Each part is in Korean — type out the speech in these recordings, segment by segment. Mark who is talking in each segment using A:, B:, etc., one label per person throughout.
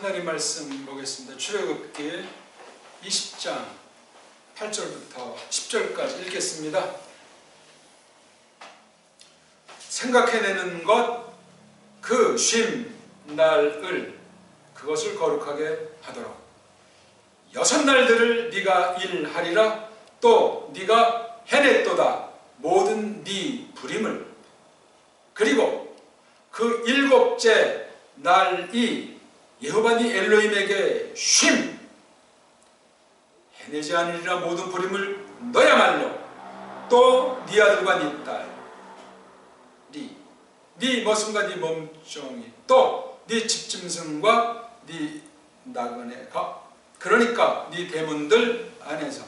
A: 하나님 말씀 보겠습니다. 출애굽기 20장 8절부터 10절까지 읽겠습니다. 생각해내는 것 그 쉼 날을 그것을 거룩하게 하도록 6날들을 네가 일하리라. 또 네가 해냈도다 모든 네 부림을. 그리고 그 7째 날이 여호와 네 엘로힘에게 쉼 해내지 않으리라. 모든 부림을 너야말로 또 네 아들과 네 딸, 네 머슴과 네 몸종이 또 네 집짐승과 네 나그네가, 그러니까 네 대문들 안에서.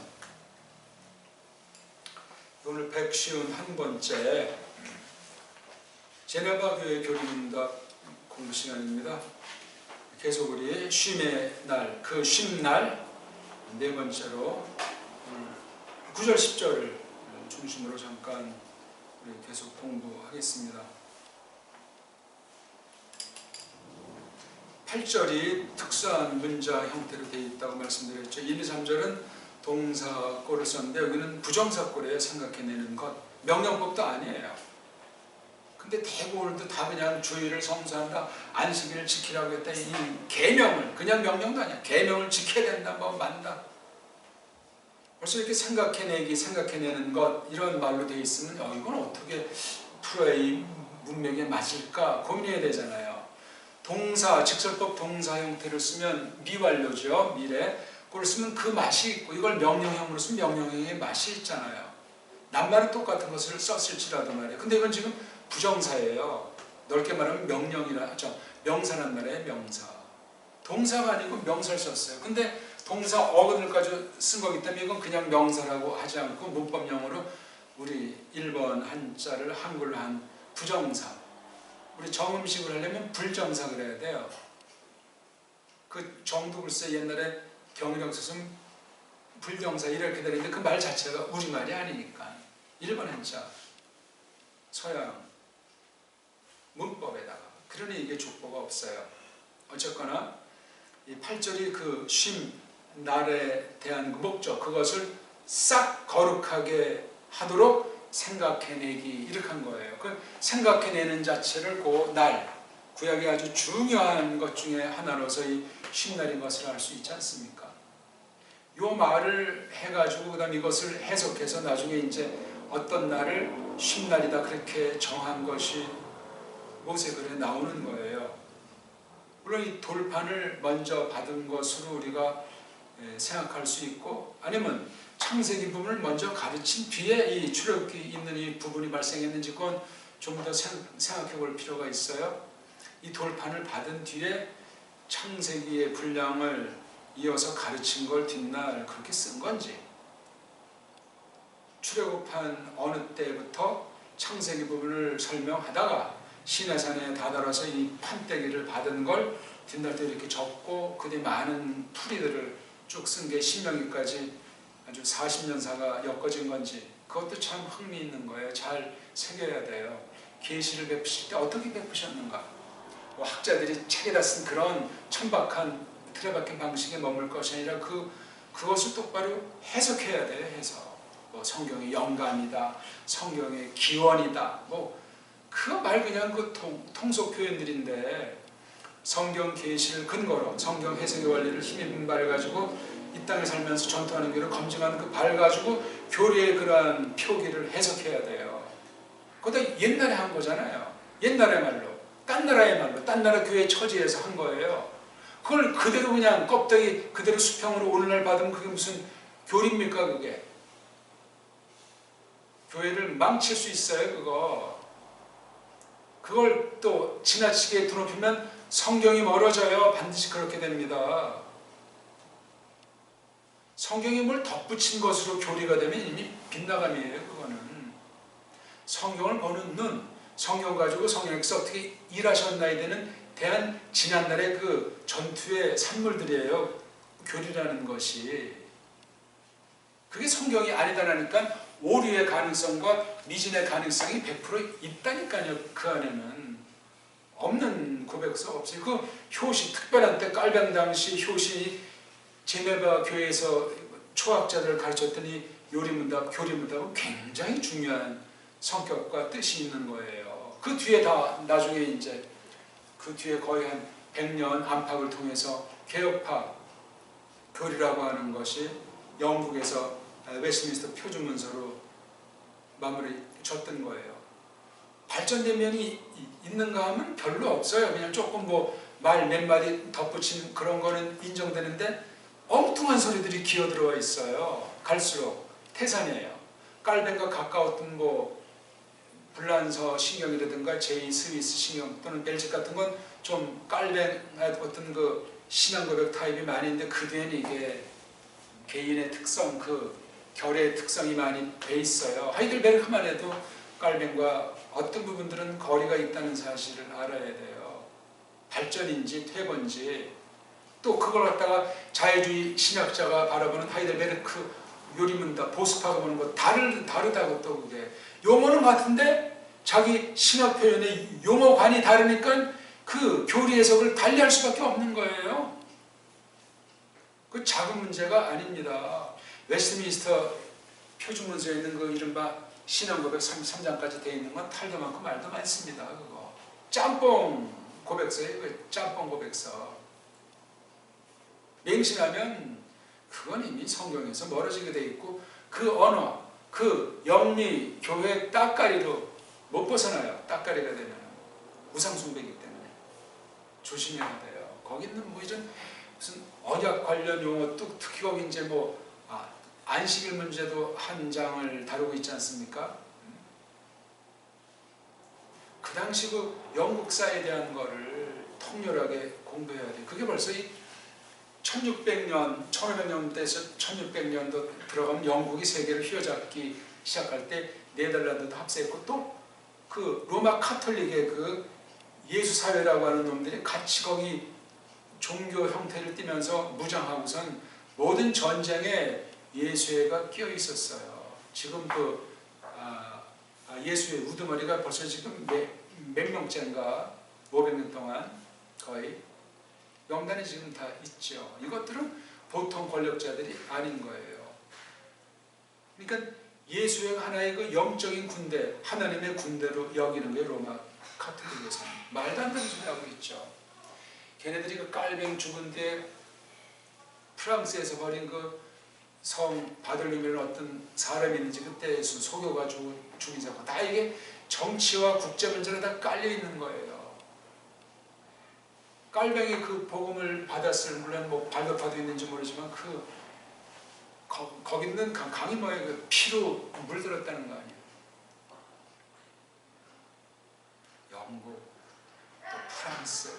A: 오늘 151번째 제네바 교회 교리문답 공부 시간입니다. 계속 우리 쉼의 날, 그 쉼날 네 번째로 9절 10절을 중심으로 잠깐 우리 계속 공부하겠습니다. 8절이 특수한 문자 형태로 되어 있다고 말씀드렸죠. 1, 2, 3절은 동사꼴을 썼는데 여기는 부정사꼴에 생각해내는 것, 명령법도 아니에요. 근데 대부분도 다 그냥 주의를 성수한다, 안식일을 지키라고 했다, 이 계명을, 그냥 명령도 아니야. 계명을 지켜야 된다, 뭐 만다. 벌써 이렇게 생각해내는 것, 이런 말로 되어 있으면 이건 어떻게 풀어야 이 문맥에 맞을까 고민해야 되잖아요. 동사, 직설법 동사 형태를 쓰면 미완료죠. 미래. 그걸 쓰면 그 맛이 있고, 이걸 명령형으로 쓰면 명령형의 맛이 있잖아요. 낱말은 똑같은 것을 썼을지라도 말이에요. 근데 이건 지금 부정사예요. 넓게 말하면 명령이라 하죠. 명사란 말이에요. 명사. 동사가 아니고 명사를 썼어요. 근데 동사 어근을 가지고 쓴 거기 때문에 이건 그냥 명사라고 하지 않고 문법용어로 우리 1번 한자를 한글로 한 부정사. 우리 정음식을 하려면 불정사 그래야 돼요. 그 정도 글쎄 옛날에 경희령 썼으면 불정사 이렇게 되는데 그 말 자체가 우리말이 아니니까 1번 한자 서양 문법에다가, 그러니 이게 족보가 없어요. 어쨌거나 이 8절이 그 쉼 날에 대한 그 목적, 그것을 싹 거룩하게 하도록 생각해내기, 이렇게 한 거예요. 그 생각해내는 자체를 그 날, 구약의 아주 중요한 것 중에 하나로서 이 쉼날인 것을 알 수 있지 않습니까? 요 말을 해가지고 그 다음 이것을 해석해서 나중에 이제 어떤 날을 쉼날이다 그렇게 정한 것이 모세글에 나오는 거예요. 물론 이 돌판을 먼저 받은 것으로 우리가 생각할 수 있고, 아니면 창세기 부분을 먼저 가르친 뒤에 이 출애굽기 있는 이 부분이 발생했는지 그건 좀 더 생각해 볼 필요가 있어요. 이 돌판을 받은 뒤에 창세기의 분량을 이어서 가르친 걸 뒷날 그렇게 쓴 건지, 출애굽한 어느 때부터 창세기 부분을 설명하다가 시내산에 다다라서 이 판때기를 받은 걸 뒷날 때 이렇게 적고 그 뒤에 많은 풀이들을 쭉 쓴 게 신명기까지 아주 40년사가 엮어진 건지, 그것도 참 흥미있는 거예요. 잘 새겨야 돼요. 계시를 베푸실 때 어떻게 베푸셨는가, 뭐 학자들이 책에다 쓴 그런 천박한 틀에 박힌 방식에 머물 것이 아니라 그것을 똑바로 해석해야 돼요. 해석. 뭐 성경의 영감이다, 성경의 기원이다, 뭐 그 말 그냥 그 통속 표현들인데, 성경 계시를 근거로 성경 해석의 원리를 힘입은 발 가지고 이 땅에 살면서 전투하는 교를 검증하는 그 발 가지고 교리의 그러한 표기를 해석해야 돼요. 그것도 옛날에 한 거잖아요. 옛날의 말로, 딴 나라의 말로, 딴 나라 교회 처지에서 한 거예요. 그걸 그대로 그냥 껍데기 그대로 수평으로 오늘날 받으면 그게 무슨 교리입니까? 그게 교회를 망칠 수 있어요. 그걸 또 지나치게 드높이면 성경이 멀어져요. 반드시 그렇게 됩니다. 성경이 뭘 덧붙인 것으로 교리가 되면 이미 빗나감이에요. 그거는 성경을 보는 눈, 성경 가지고 성령께서 어떻게 일하셨나에 대한 지난날의 그 전투의 산물들이에요. 교리라는 것이. 그게 성경이 아니다라니까 오류의 가능성과 미진의 가능성이 100% 있다니까요. 그 안에는 없는 고백 고백서 없어요. 그 효시 특별한 때 깔병 당시 효시 제네바 교회에서 초학자들을 가르쳤더니 요리문답, 교리문답은 굉장히 중요한 성격과 뜻이 있는 거예요. 그 뒤에 다 나중에 이제 그 뒤에 거의 한 100년 안팎을 통해서 개혁파 교리라고 하는 것이 영국에서 웨스트민스터 표준문서로 마무리 졌던 거예요. 발전된 면이 있는가 하면 별로 없어요. 그냥 조금 뭐 말 몇 마디 덧붙인 그런 거는 인정되는데 엉뚱한 소리들이 기어 들어와 있어요. 갈수록 태산이에요. 깔뱅과 가까웠던 뭐 불란서 신경이라든가 제2스위스 신경 또는 벨직 같은 건 좀 깔뱅 어떤 그 신앙 고백 타입이 많이 있는데 그 뒤에는 이게 개인의 특성, 그 결의 특성이 많이 돼 있어요. 하이델베르크만 해도 깔뱅과 어떤 부분들은 거리가 있다는 사실을 알아야 돼요. 발전인지 퇴보인지 또 그걸 갖다가 자유주의 신학자가 바라보는 하이델베르크 요리문답 보스파가 보는 거 다르다고 또 그게 용어는 같은데 자기 신학 표현의 용어관이 다르니까 그 교리 해석을 달리할 수밖에 없는 거예요. 그 작은 문제가 아닙니다. 웨스트민스터 표준문서에 있는 그 이른바 신앙고백 33장까지 되어 있는 건 탈도 많고 말도 많습니다. 그거 짬뽕 고백서예요. 그 짬뽕 고백서 맹신하면 그건 이미 성경에서 멀어지게 돼 있고 그 언어, 그 영리, 교회 따까리로 못 벗어나요. 따까리가 되면 우상숭배이기 때문에 조심해야 돼요. 거기는 뭐 이런 무슨 언약 관련 용어 특히 거기 이제 뭐 안식일 문제도 한 장을 다루고 있지 않습니까? 그 당시 그 영국사에 대한 거를 통렬하게 공부해야 돼요. 그게 벌써 이 1600년, 1500년대에서 1600년도 들어가면 영국이 세계를 휘어잡기 시작할 때 네덜란드도 합세했고 또 그 로마 카톨릭의 그 예수 사회라고 하는 놈들이 같이 거기 종교 형태를 띠면서 무장하고선 모든 전쟁에 예수회가 끼어 있었어요. 지금 그 예수의 우두머리가 벌써 지금 몇 명째인가 500년 동안 거의 명단이 지금 다 있죠. 이것들은 보통 권력자들이 아닌 거예요. 그러니까 예수회가 하나의 그 영적인 군대, 하나님의 군대로 여기는 게 로마 카톨릭에서는 말도 안 되는 소리 하고 있죠. 걔네들이 그 깔뱅 죽은 뒤에 프랑스에서 버린 그 성 바들림이라는 어떤 사람이 있는지 그때 예수 속여가지고 죽인 사건 다 이게 정치와 국제 문제로 다 깔려 있는 거예요. 깔뱅이 그 복음을 받았을 물론 뭐 발급파도 있는지 모르지만 거기 있는 강이 뭐예요? 그 피로 물들었다는 거 아니에요. 영국, 또 프랑스,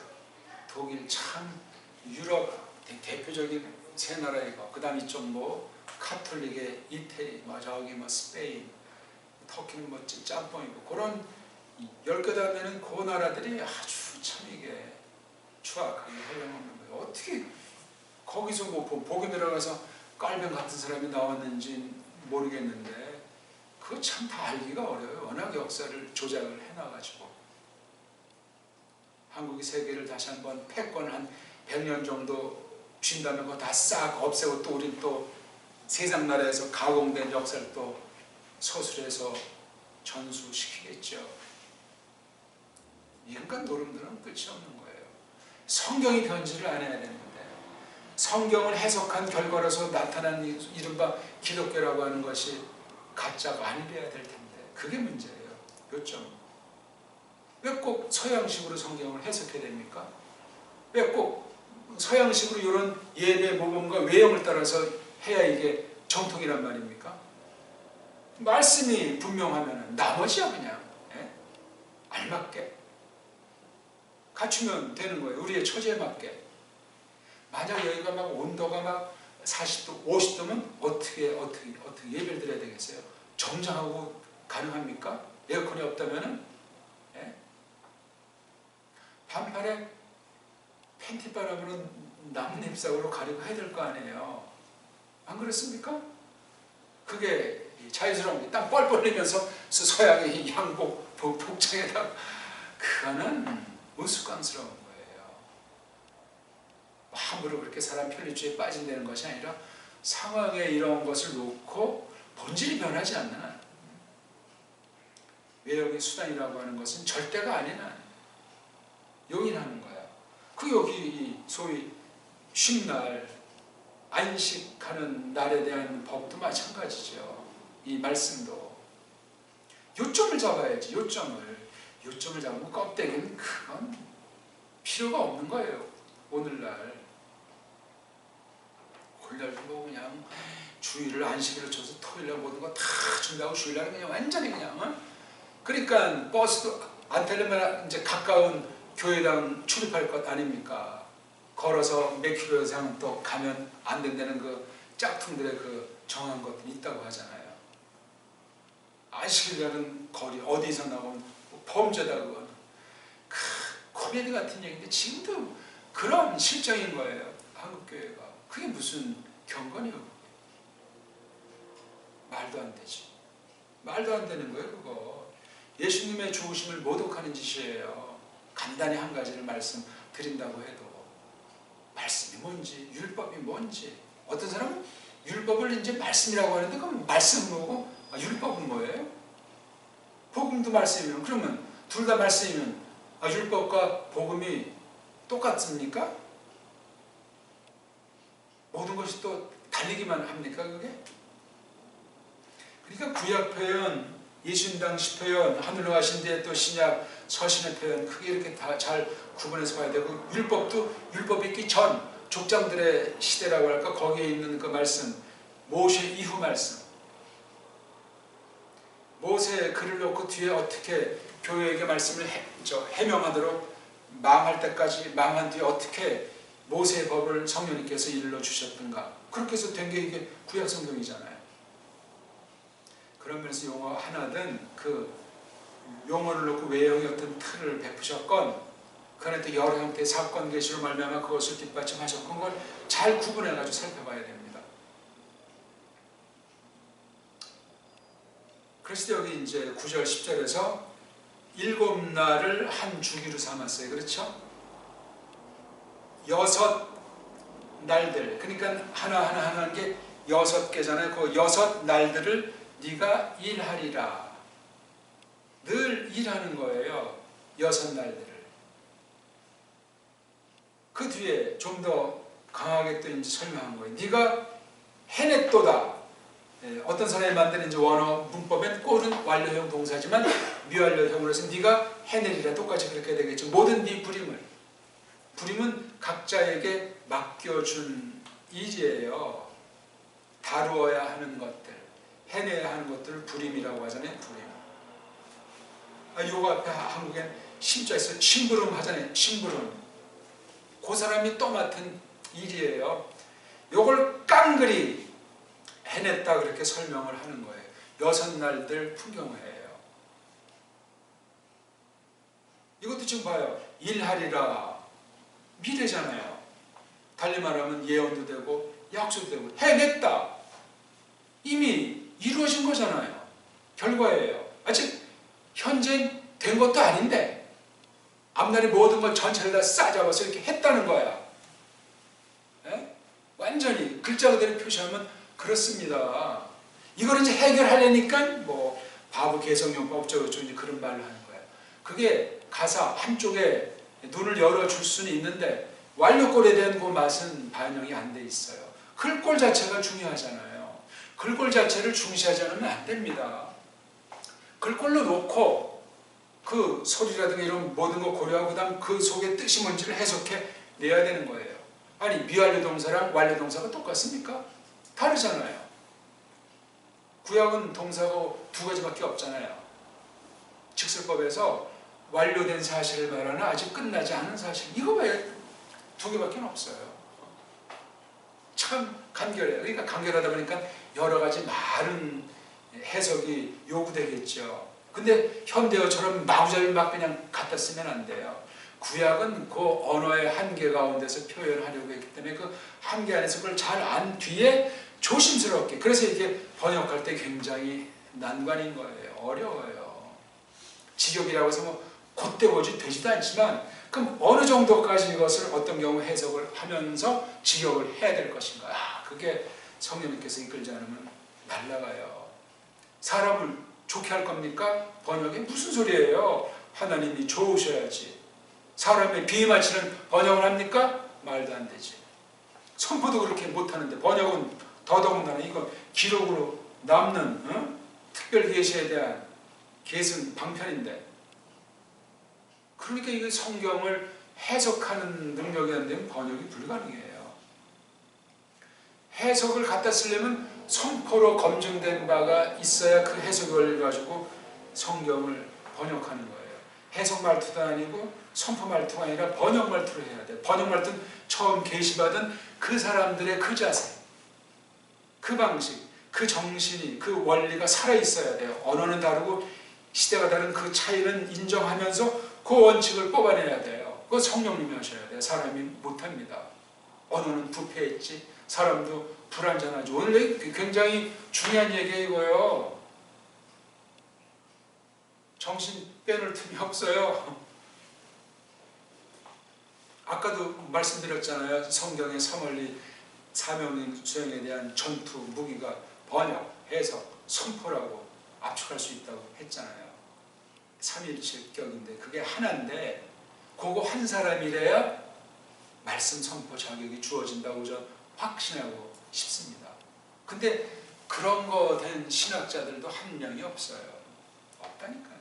A: 독일 참 유럽 대표적인 세 나라이고 그 다음 이쪽 뭐 카톨릭의 이태리, 뭐 저기 뭐 스페인, 터키는 뭐 짬뽕이고 그런 10개 다음에는 그 나라들이 아주 참 이게 추악하게 허용하는 거예요. 어떻게 거기서 뭐 복음 들어가서 깔병 같은 사람이 나왔는지 모르겠는데 그거 참 다 알기가 어려워요. 워낙 역사를 조작을 해놔가지고 한국이 세계를 다시 한번 패권 한 100년 정도 쥔다면 그거 다 싹 없애고 또 우린 또 세상 나라에서 가공된 역사를 또 서술해서 전수시키겠죠. 인간 노름들은 끝이 없는 거예요. 성경이 변질을 안 해야 되는데 성경을 해석한 결과로서 나타난 이른바 기독교라고 하는 것이 가짜가 아니래야 될 텐데 그게 문제예요. 요점. 왜 꼭 서양식으로 성경을 해석해야 됩니까? 왜 꼭 서양식으로 이런 예배 모범과 외형을 따라서 해야 이게 정통이란 말입니까? 말씀이 분명하면 나머지야 그냥 알맞게 갖추면 되는 거예요. 우리의 처지에 맞게. 만약 여기가 막 온도가 막 40도, 50도면 어떻게 예배를 드려야 되겠어요? 정장하고 가능합니까? 에어컨이 없다면은 반팔에 팬티바람으로 나뭇잎사구로 가리고 해야 될 거 아니에요. 안 그렇습니까? 그게 자유스러운 게 땀 뻘뻘 흘리면서 서양의 양복 복장에다 그거는 우스꽝스러운 거예요. 함부로 그렇게 사람 편리주의에 빠진다는 것이 아니라 상황에 이런 것을 놓고 본질이 변하지 않는 한 외형의 수단이라고 하는 것은 절대가 아닌 한 용인하는 거야. 그 여기 소위 쉼날 안식하는 날에 대한 법도 마찬가지죠. 이 말씀도 요점을 잡아야지. 요점을 잡으면 껍데기는 그건 필요가 없는 거예요. 오늘날 뭐 그냥 주일을 안식일을 쳐서 토요일날 모든 거 다 준비하고 주일날 그냥 완전히 그냥 그러니까 버스도 안 타려면 이제 가까운 교회당 출입할 것 아닙니까? 걸어서 몇 킬로 이상 또 가면 안 된다는 그 짝퉁들의 그 정한 것들이 있다고 하잖아요. 안식일날은 거리 어디서 나온 범죄다 그건. 코미디 같은 얘기인데 지금도 그런 실정인 거예요. 한국교회가. 그게 무슨 경건이요? 말도 안 되지. 말도 안 되는 거예요 그거. 예수님의 죽으심을 모독하는 짓이에요. 간단히 한 가지를 말씀드린다고 해도 말씀이 뭔지 율법이 뭔지 어떤 사람은 율법을 이제 말씀이라고 하는데 그럼 말씀은 뭐고 율법은 뭐예요? 복음도 말씀이면 그러면 둘 다 말씀이면 율법과 복음이 똑같습니까? 모든 것이 또 달리기만 합니까 그게? 그러니까 구약 표현, 예수님 당시 표현, 하늘로 가신 뒤에 또 신약 서신의 표현 크게 이렇게 다 잘 구분해서 봐야 되고 율법도 율법이 있기 전 족장들의 시대라고 할까 거기에 있는 그 말씀 모세 이후 말씀 모세 글을 놓고 뒤에 어떻게 교회에게 말씀을 해명하도록 망할 때까지 망한 뒤에 어떻게 모세의 법을 성령님께서 일러 주셨던가 그렇게 해서 된 게 이게 구약 성경이잖아요. 그런 면에서 용어 하나든 그 용어를 놓고 외형의 어떤 틀을 베푸셨건 그 안에 또 여러 형태의 사건 계시로 말미암아 그것을 뒷받침하셨건 그걸 잘 구분해가지고 살펴봐야 됩니다. 그래서 여기 이제 9절 10절에서 7날을 한 주기로 삼았어요. 그렇죠? 6날들 그러니까 하나하나 하는 게 6개잖아요. 그 6날들을 네가 일하리라. 늘 일하는 거예요. 6날들을. 그 뒤에 좀 더 강하게 또 이제 설명한 거예요. 네가 해냈도다. 어떤 사람이 만드는 이제 원어 문법엔 꼴은 완료형 동사지만 미완료형으로 해서 네가 해내리라. 똑같이 그렇게 되겠죠. 모든 네 부림은 각자에게 맡겨준 일이에요. 다루어야 하는 것들, 해내야 하는 것들을 부림이라고 하잖아요. 부림. 요거 앞에 한국엔 심자 있어요. 심부름 하잖아요. 심부름. 그 사람이 또 맡은 일이에요. 요걸 깡그리 해냈다 그렇게 설명을 하는 거예요. 6날들 풍경화예요. 이것도 지금 봐요. 일하리라. 미래잖아요. 달리 말하면 예언도 되고 약속도 되고 해냈다. 이미 이루어진 거잖아요. 결과예요. 아직 현재 된 것도 아닌데 앞날에 모든 걸 전체를 다 싸잡아서 이렇게 했다는 거야. 에? 완전히 글자 그대로 표시하면 그렇습니다. 이걸 이제 해결하려니까 뭐 바보 개성용법 어쩌고저쩌고 이제 그런 말을 하는 거야. 그게 가사 한쪽에 눈을 열어줄 수는 있는데 완료꼴에 대한 그 맛은 반영이 안 돼 있어요. 글꼴 자체가 중요하잖아요. 글꼴 자체를 중시하지 않으면 안 됩니다. 글꼴로 놓고 그 소리라든가 이런 모든 거 고려하고 그다음 그 속에 뜻이 뭔지를 해석해 내야 되는 거예요. 아니 미완료 동사랑 완료 동사가 똑같습니까? 다르잖아요. 구약은 동사가 2가지밖에 없잖아요. 직설법에서 완료된 사실을 말하는 아직 끝나지 않은 사실 이거 왜 2개밖에 없어요. 참 간결해요. 그러니까 간결하다 보니까 여러 가지 많은 해석이 요구되겠죠. 근데 현대어처럼 마구잡이 막 그냥 갖다 쓰면 안 돼요. 구약은 그 언어의 한계 가운데서 표현하려고 했기 때문에 그 한계 안에서 그걸 잘 안 뒤에 조심스럽게 그래서 이게 번역할 때 굉장히 난관인 거예요. 어려워요. 직역이라고 해서 뭐 곧대고지 되지도 않지만 그럼 어느 정도까지 이것을 어떤 경우 해석을 하면서 직역을 해야 될 것인가? 그게 성령님께서 이끌지 않으면 날아가요. 사람을 좋게 할 겁니까? 번역이 무슨 소리예요? 하나님이 좋으셔야지. 사람의 비위 맞추는 번역을 합니까? 말도 안 되지. 선포도 그렇게 못하는데 번역은 더더군다나 이거 기록으로 남는 특별 계시에 대한 계승 방편인데, 그러니까 이게 성경을 해석하는 능력이 안 되면 번역이 불가능해요. 해석을 갖다 쓰려면 선포로 검증된 바가 있어야 그 해석 원리를 가지고 성경을 번역하는 거예요. 해석 말투도 아니고 선포 말투가 아니라 번역 말투로 해야 돼요. 번역 말투는 처음 계시받은 그 사람들의 그 자세, 그 방식, 그 정신이, 그 원리가 살아있어야 돼요. 언어는 다르고 시대가 다른 그 차이는 인정하면서 그 원칙을 뽑아내야 돼요. 그거 성령님이 하셔야 돼요. 사람이 못합니다. 언어는 부패했지, 사람도 불완전하지. 오늘 굉장히 중요한 얘기예요, 이거요. 정신 빼놓을 틈이 없어요. 아까도 말씀드렸잖아요. 성경의 서멀리 사명 수행에 대한 전투 무기가 번역, 해석, 선포라고 압축할 수 있다고 했잖아요. 삼일체격인데 그게 하나인데, 그거 한 사람이래야 말씀 선포 자격이 주어진다고 저 확신하고 싶습니다. 근데 그런 거 된 신학자들도 한 명이 없어요. 없다니까요.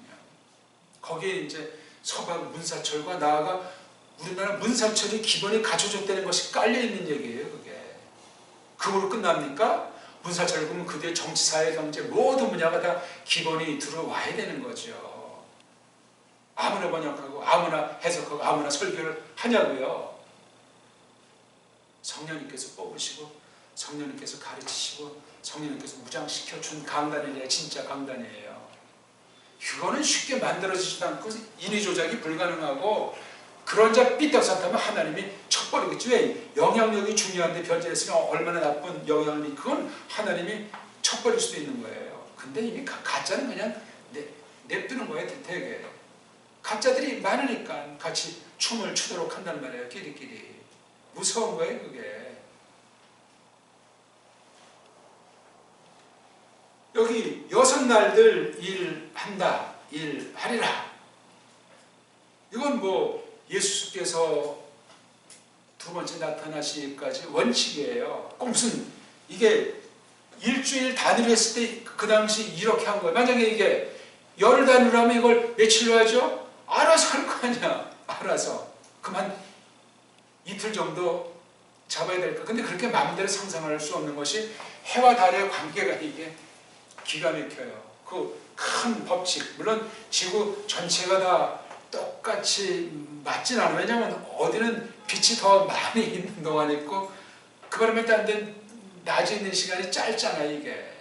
A: 거기에 이제 서방 문사철과 나아가 우리나라 문사철이 기본이 갖춰졌다는 것이 깔려있는 얘기예요. 그게 그걸로 끝납니까? 문사철을 보면 그 뒤에 정치, 사회, 경제 모든 분야가 다 기본이 들어와야 되는 거죠. 아무나 번역하고 아무나 해석하고 아무나 설교를 하냐고요. 성령님께서 뽑으시고 성령님께서 가르치시고 성령님께서 무장시켜 준 강단이래야 진짜 강단이에요. 이거는 쉽게 만들어지지도 않고 인위 조작이 불가능하고, 그런 자 삐딱선타면 하나님이 척버리겠지. 왜? 영향력이 중요한데 변제했으니 얼마나 나쁜 영향력이, 그건 하나님이 척버릴 수도 있는 거예요. 근데 이미 가짜는 그냥 냅두는 거예요. 되게 가짜들이 많으니까 같이 춤을 추도록 한단 말이에요. 끼리끼리. 무서운 거예요 그게. 여기 6날들 일한다, 일하리라. 이건 뭐 예수께서 두 번째 나타나시기까지 원칙이에요. 꼭 무슨 이게 일주일 단위로 했을 때 그 당시 이렇게 한 거예요. 만약에 이게 열 단위로 하면 이걸 며칠로 하죠? 알아서 할 거 아니야. 알아서. 그만 이틀 정도 잡아야 될까. 근데 그렇게 마음대로 상상할 수 없는 것이 해와 달의 관계가 이게 기가 막혀요. 그 큰 법칙, 물론 지구 전체가 다 똑같이 맞진 않아요. 왜냐하면 어디는 빛이 더 많이 있는 동안이 있고, 그 바람에 딴 데는 낮에 있는 시간이 짧잖아요. 이게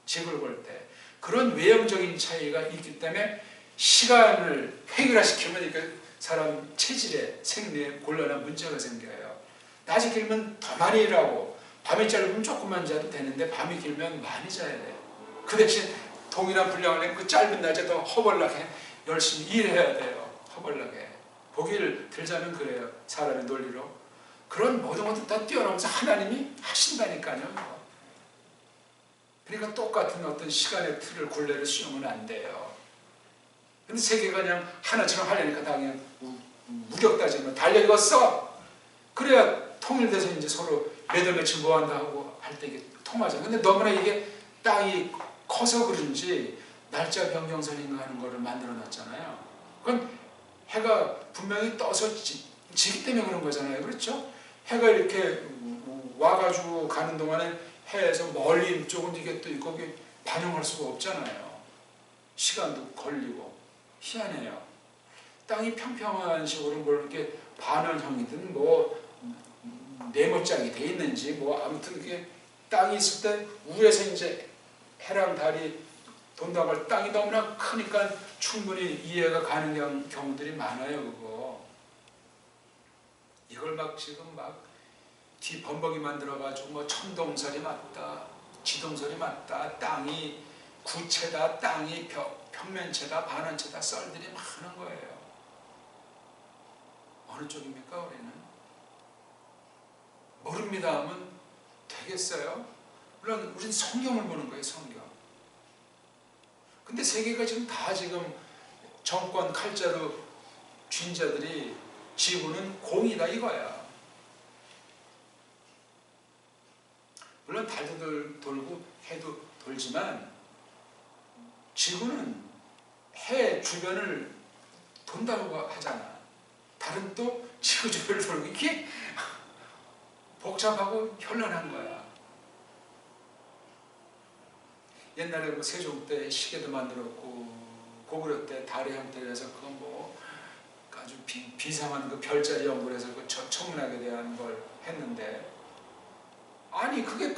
A: 지구를 볼 때 그런 외형적인 차이가 있기 때문에 시간을 획일화시키면 이게 사람 체질에 생리에 곤란한 문제가 생겨요. 낮이 길면 더 많이 일하고 밤이 짧으면 조금만 자도 되는데 밤이 길면 많이 자야 돼요. 그 대신 동일한 분량을 내면 그 짧은 낮에 더 허벌나게 열심히 일해야 돼요. 허벌나게. 보기를 들자면 그래요. 사람의 논리로. 그런 모든 것들 다 뛰어넘어서 하나님이 하신다니까요. 그러니까 똑같은 어떤 시간의 틀을 굴레를 씌우면 안 돼요. 근데 세계가 그냥 하나처럼 하려니까 다 그냥 무력다지면 달려익었어. 그래야 통일돼서 이제 서로 몇월 며칠 뭐 한다 하고 할 때 이게 통하죠. 근데 너무나 이게 땅이 커서 그런지 날짜 변경선인가 하는 거를 만들어 놨잖아요. 그건 해가 분명히 떠서 지기 때문에 그런 거잖아요. 그렇죠? 해가 이렇게 와가지고 가는 동안에 해에서 멀리 쪽은 이게 또 거기 반영할 수가 없잖아요. 시간도 걸리고 희한해요. 땅이 평평한 식으로 뭘 이렇게 반원형이든 뭐 네모짝이 돼 있는지 뭐 아무튼 이게 땅이 있을 때 위에서 이제 해랑 달이 돈다고 할 땅이 너무나 크니까 충분히 이해가 가는 경우들이 많아요. 그거 이걸 막 지금 막 뒤범벅이 만들어가지고 뭐 천동설이 맞다, 지동설이 맞다, 땅이 구체다, 땅이 평면체다, 반원체다 썰들이 많은 거예요. 어느 쪽입니까? 우리는 모릅니다 하면 되겠어요? 물론 우리는 성경을 보는 거예요. 성경. 근데 세계가 지금 다 지금 정권 칼자루 쥔 자들이 지구는 공이다 이거야. 물론 달도 돌고 해도 돌지만 지구는 해 주변을 돈다고 하잖아. 달은 또 지구 주변을 돌고 이게 복잡하고 현란한 거야. 옛날에 뭐 세종 때 시계도 만들었고 고구려 때 달의 형태로 해서 그건 뭐 아주 비상한 그 별자리 연구를 해서 그 천문학에 대한 걸 했는데 아니 그게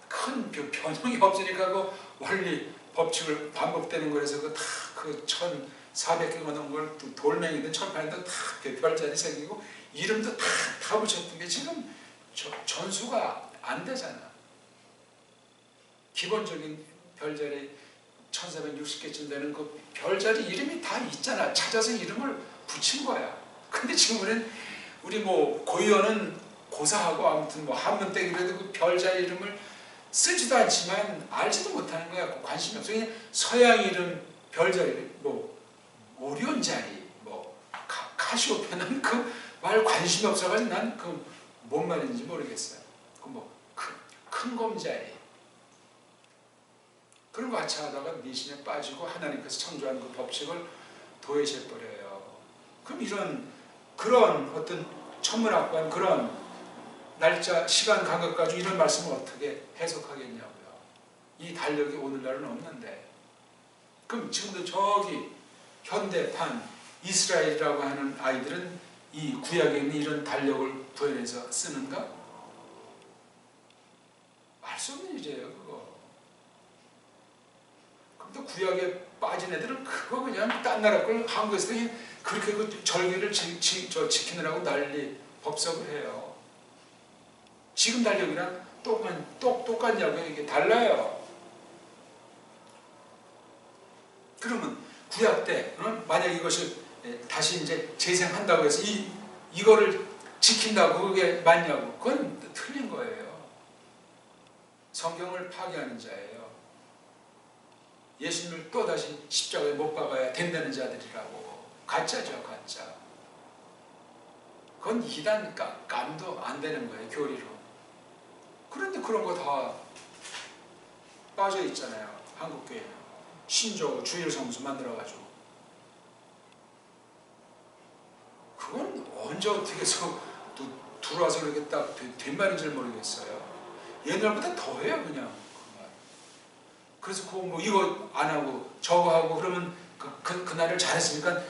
A: 큰 변형이 없으니까 그 원리 법칙을 반복되는 거라서 그 다 그 1400개가 넘은 걸 돌멩이든 철판이든 다 별자리 생기고 이름도 다 붙였던 게 지금 전수가 안 되잖아. 기본적인 별자리 1460개쯤 되는 그 별자리 이름이 다 있잖아. 찾아서 이름을 붙인 거야. 근데 지금 우리 뭐 고유어는 고사하고 아무튼 뭐 한문떼기라도 그 별자리 이름을 쓰지도 않지만 알지도 못하는 거야. 관심이 없어. 그냥 서양 이름 별자리 뭐 오리온 자리 뭐 카시오페는 그 말 관심이 없어가지고 난 그 뭔 말인지 모르겠어요. 그 뭐 큰 곰자리 그런 거 같이 하다가 미신에 빠지고 하나님께서 창조한 그 법칙을 도외시해버려요. 그럼 그런 어떤 천문학관 그런 날짜 시간 감각 가지고 이런 말씀을 어떻게 해석하겠냐고요. 이 달력이 오늘날은 없는데 그럼 지금도 저기 현대판 이스라엘이라고 하는 아이들은 이 구약에 있는 이런 달력을 구현해서 쓰는가? 알 수 없는 일이에요 그거. 또 구약에 빠진 애들은 그거 그냥 딴 나라 걸 한국에서 그냥 그렇게 그 절기를 지키느라고 난리 법석을 해요. 지금 달력이랑 똑같냐고요? 이게 달라요. 그러면 구약 때 만약 이것을 다시 이제 재생한다고 해서 이거를 지킨다고 그게 맞냐고? 그건 틀린 거예요. 성경을 파괴하는 자예요. 예수님을 또다시 십자가에 못 박아야 된다는 자들이라고. 가짜죠, 가짜. 그건 이단 깜도 안 되는 거예요, 교리로. 그런데 그런 거 다 빠져 있잖아요, 한국교회는. 신조 주일성수 만들어가지고. 그건 언제 어떻게 해서 또 들어와서 그렇게 딱 된 말인지 모르겠어요. 옛날보다 더해요, 그냥. 그래서 뭐 이거 안 하고 저거 하고 그러면 그날을 잘했으니까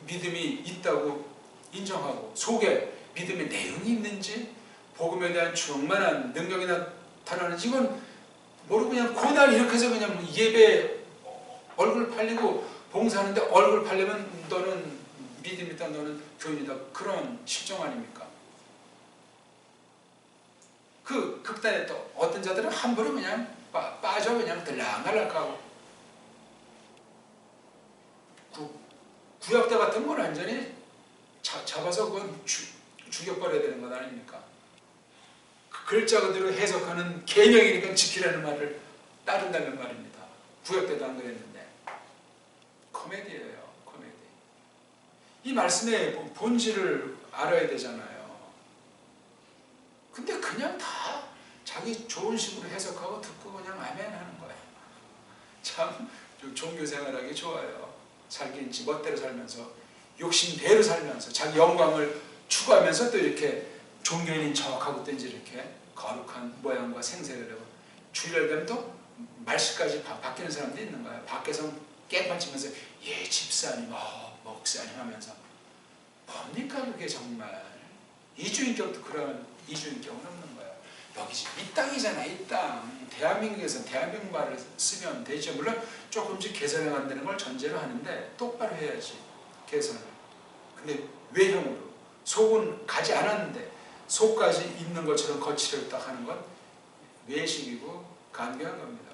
A: 믿음이 있다고 인정하고 속에 믿음의 내용이 있는지 복음에 대한 충만한 능력이 나타나는지 이건 모르고 그냥 그날 이렇게 해서 그냥 예배 얼굴 팔리고 봉사하는데 얼굴 팔리면 너는 믿음이다 너는 교인이다 그런 실정 아닙니까? 그 극단에 또 어떤 자들은 함부로 그냥 빠져 그냥 들락날락하고 구약대 같은 건 완전히 잡아서 그건 죽여버려야 되는 것 아닙니까? 그 글자 그대로 해석하는 계명이니까 지키라는 말을 따른다는 말입니다. 구약대도 안 그랬는데 코미디예요. 코미디. 이 말씀의 본질을 알아야 되잖아요. 근데 그냥 다 자기 좋은 식으로 해석하고 듣고 그냥 아멘 하는 거예요. 참 종교 생활하기 좋아요. 살긴지 멋대로 살면서 욕심대로 살면서 자기 영광을 추구하면서 또 이렇게 종교인인 척하고 또 이제 이렇게 거룩한 모양과 생색을 하고 주일날 되면 또 말씨까지 바뀌는 사람도 있는 거예요. 밖에서 깽판 치면서 예 집사님 목사님 하면서 뭡니까 그게 정말. 이주인격도 그런 이주인격은 없는 거예요. 여기 이 땅이잖아. 이 땅. 대한민국에서는 대한민국 말을 쓰면 되죠. 물론 조금씩 개선을 안 되는 걸 전제로 하는데 똑바로 해야지. 개선을. 근데 외형으로 속은 가지 않았는데 속까지 있는 것처럼 거칠을 딱 하는 건 외식이고 간교한 겁니다.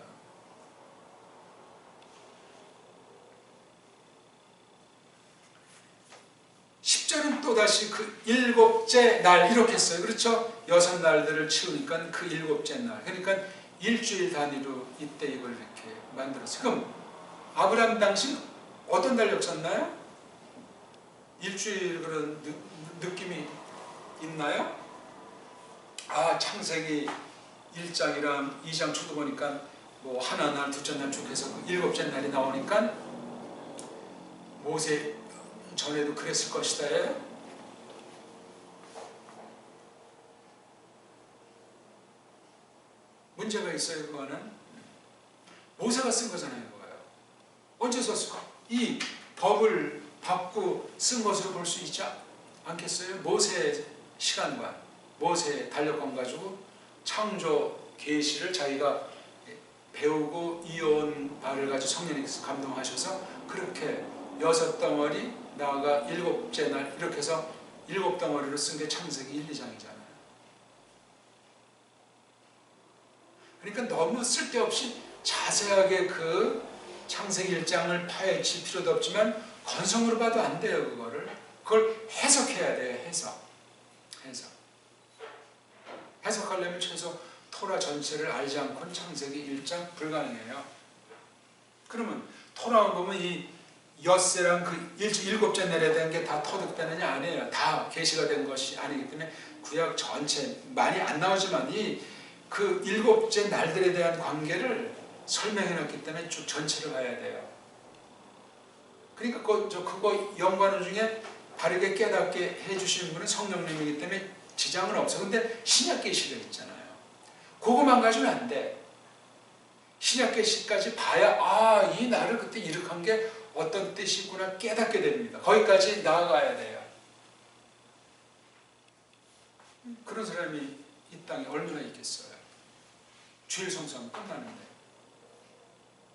A: 십절은 또 또다시 그 일곱째 날 이렇게 했어요. 그렇죠? 6날들을 치우니까 그 일곱째 날. 그러니까 일주일 단위로 이때 이걸 이렇게 만들었어요. 그럼 아브라함 당시 어떤 달력썼나요? 일주일 그런 느낌이 있나요? 창세기 1장이랑 2장 초도 보니까 뭐 하나 날, 둘째 날 쭉 해서 그 일곱째 날이 나오니까 모세 전에도 그랬을 것이다. 문제가 있어요. 그거는 모세가 쓴 거잖아요. 그거예요. 언제 썼을까? 이 법을 받고 쓴 것으로 볼 수 있지 않겠어요? 모세의 시간관, 모세의 달력관 가지고 창조 계시를 자기가 배우고 이어온 바를 가지고 성령님께서 감동하셔서 그렇게 6덩어리 나아가 7째 날 이렇게 해서 7덩어리로 쓴 게 창세기 1, 2장이잖아요. 그러니까 너무 쓸데없이 자세하게 그 창세기 1장을 파헤칠 필요도 없지만 건성으로 봐도 안 돼요. 그걸 해석해야 돼요. 해석하려면 최소 토라 전체를 알지 않고는 창세기 1장 불가능해요. 그러면 토라만 보면 이 엿새랑 그 일곱째 날에 대한 게 다 터득되느냐? 아니에요. 다 계시가 된 것이 아니기 때문에 구약 전체 많이 안 나오지만 이 그 일곱째 날들에 대한 관계를 설명해 놨기 때문에 쭉 전체를 봐야 돼요. 그러니까 그거 연관어 중에 바르게 깨닫게 해주시는 분은 성령님이기 때문에 지장은 없어. 근데 신약 계시가 있잖아요. 그거만 가지고는 안 돼. 신약 계시까지 봐야 이 날을 그때 이룩한 게 어떤 뜻이 있구나 깨닫게 됩니다. 거기까지 나아가야 돼요. 그런 사람이 이 땅에 얼마나 있겠어요. 주일 성수하면 끝나는데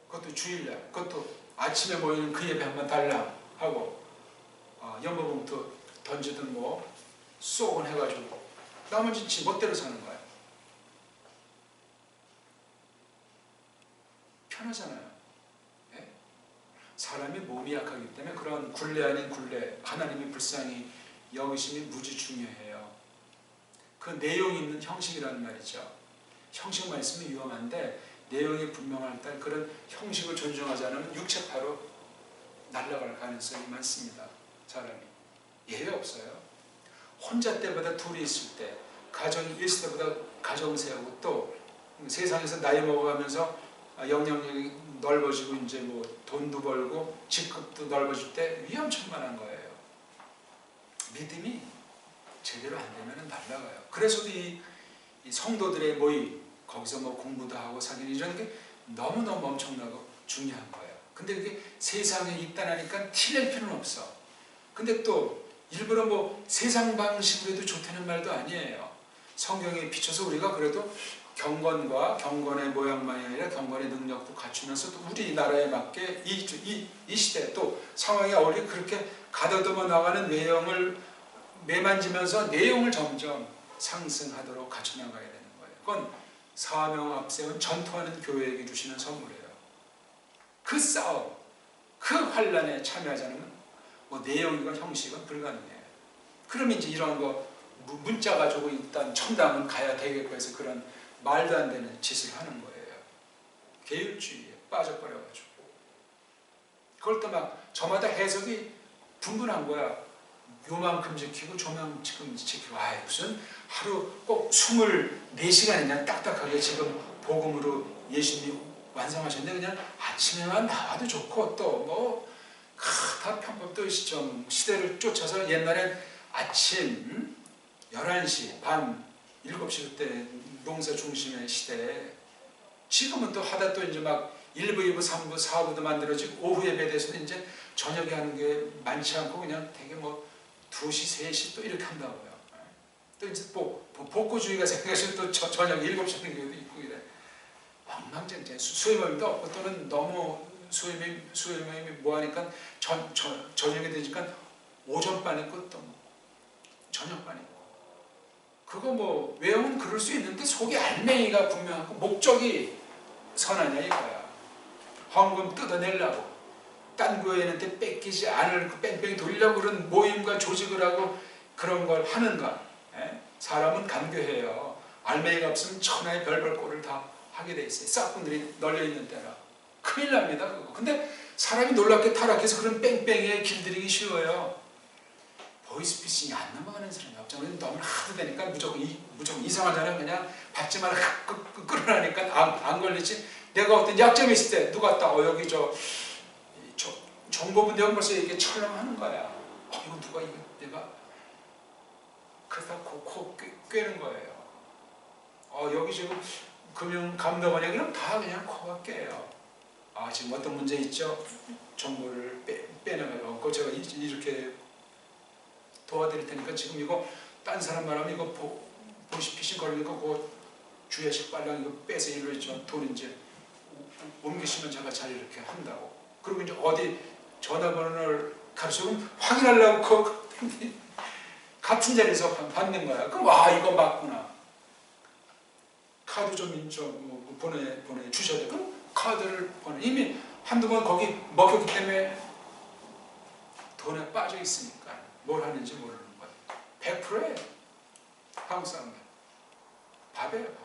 A: 그것도 주일날, 그것도 아침에 모이는 그 예배 한번 달라 하고 연보봉투 던지든 뭐 쏘곤 해가지고 나머지 지 멋대로 사는 거야. 편하잖아요. 네? 사람이 몸이 약하기 때문에 그런 굴레 아닌 굴레, 하나님이 불쌍히 여기심이 무지 중요해요. 그 내용이 있는 형식이라는 말이죠. 형식만 있으면 위험한데 내용이 분명할 때 그런 형식을 존중하지 않으면 육체파로 날아갈 가능성이 많습니다. 사람이 예외 없어요. 혼자 때보다 둘이 있을 때, 가정이 있을 때보다 가정 세우고 또 세상에서 나이 먹어가면서 영향력이 넓어지고 이제 뭐 돈도 벌고 직급도 넓어질 때 위험천만한 거예요. 믿음이 제대로 안 되면 날아가요. 그래서도 이 성도들의 모임 거기서 뭐 공부도 하고 사귀는 이런 게 너무너무 엄청나고 중요한 거예요. 근데 그게 세상에 입단하니까 티낼 필요는 없어. 근데 또 일부러 뭐 세상 방식으로 해도 좋다는 말도 아니에요. 성경에 비춰서 우리가 그래도 경건과 경건의 모양만이 아니라 경건의 능력도 갖추면서 또 우리나라에 맞게 이 시대 또 상황에 어울리게 그렇게 가다듬어 나가는 외형을 매만지면서 내용을 점점 상승하도록 갖춰나가야 되는 거예요. 그건 사명 앞세운 전투하는 교회에게 주시는 선물이에요. 그 싸움, 그 환란에 참여하지 않으면 뭐 내용이건 형식은 불가능해요. 그러면 이제 이런 거 문자 가지고 일단 천당은 가야 되겠고 해서 그런 말도 안 되는 짓을 하는 거예요. 계율주의에 빠져버려가지고. 그걸 또 막 저마다 해석이 분분한 거야. 요만큼 지키고 저만큼 지키고 무슨 하루 꼭 24시간이냐 딱딱하게 지금 복음으로 예수님이 완성하셨는데 그냥 아침에만 나와도 좋고 또 뭐 다 편법도 좀 시대를 쫓아서 옛날엔 아침 11시 밤 7시 그때 농사 중심의 시대에 지금은 또 하다 또 이제 막 1부, 2부, 3부, 4부도 만들어지고 오후 예배 돼서도 이제 저녁에 하는 게 많지 않고 그냥 되게 뭐 2시, 3시 또 이렇게 한다고요. 또 이제 복구주의가 생겨서 또 저녁 7시 하는 경우도 있고 이래. 엉망진창 수요일도 없고 또는 너무 수요일이 뭐하니까 저녁에 되니까 오전반 있고 또 저녁반 있고 그거 뭐 외우면 그럴 수 있는데 속에 알맹이가 분명하고 목적이 선하냐 이거야. 헌금 뜯어내려고 딴 교회한테 뺏기지 않을 그 뺑뺑이 돌리려고 그런 모임과 조직을 하고 그런 걸 하는가? 예? 사람은 간교해요. 알맹이가 없으면 천하의 별별 꼴을 다 하게 돼 있어요. 싹분들이 널려있는 때라. 큰일 납니다. 그거. 근데 사람이 놀랍게 타락해서 그런 뺑뺑이에 길들이기 쉬워요. 보이스피싱이 안 넘어가는 사람이 없죠. 너무 하도 되니까 무조건 이상하잖아요. 그냥 받지 말라 끌어나니까 안 걸리지. 내가 어떤 약점이 있을 때 누가 딱 여기 정보분 내용 벌써 이게 철렁하는 거야. 이거 누가 이거 내가 그러다 코 꿰는 거예요. 여기 지금 금융감독원이 그럼 다 그냥 코가 깨요. 지금 어떤 문제 있죠? 정보를 빼내가지고 그거 제가 이렇게 도와드릴 테니까 지금 이거 딴 사람 말하면 이거 보시피싱 걸리니까 그거 주야식 빨랑 이거 빼서 일로 돈 이제 옮기시면 제가 잘 이렇게 한다고. 그리고 이제 어디 전화번호를 가르치면 확인하려고 같은 자리에서 받는 거야. 그럼 이거 맞구나. 카드 좀 보내주셔야 돼. 그럼 카드를 이미 한두 번 거기 먹혔기 때문에 돈에 빠져 있으니까 뭘 하는지 모르는 거예요. 100%예요. 한국 사람들. 밥이에요, 밥.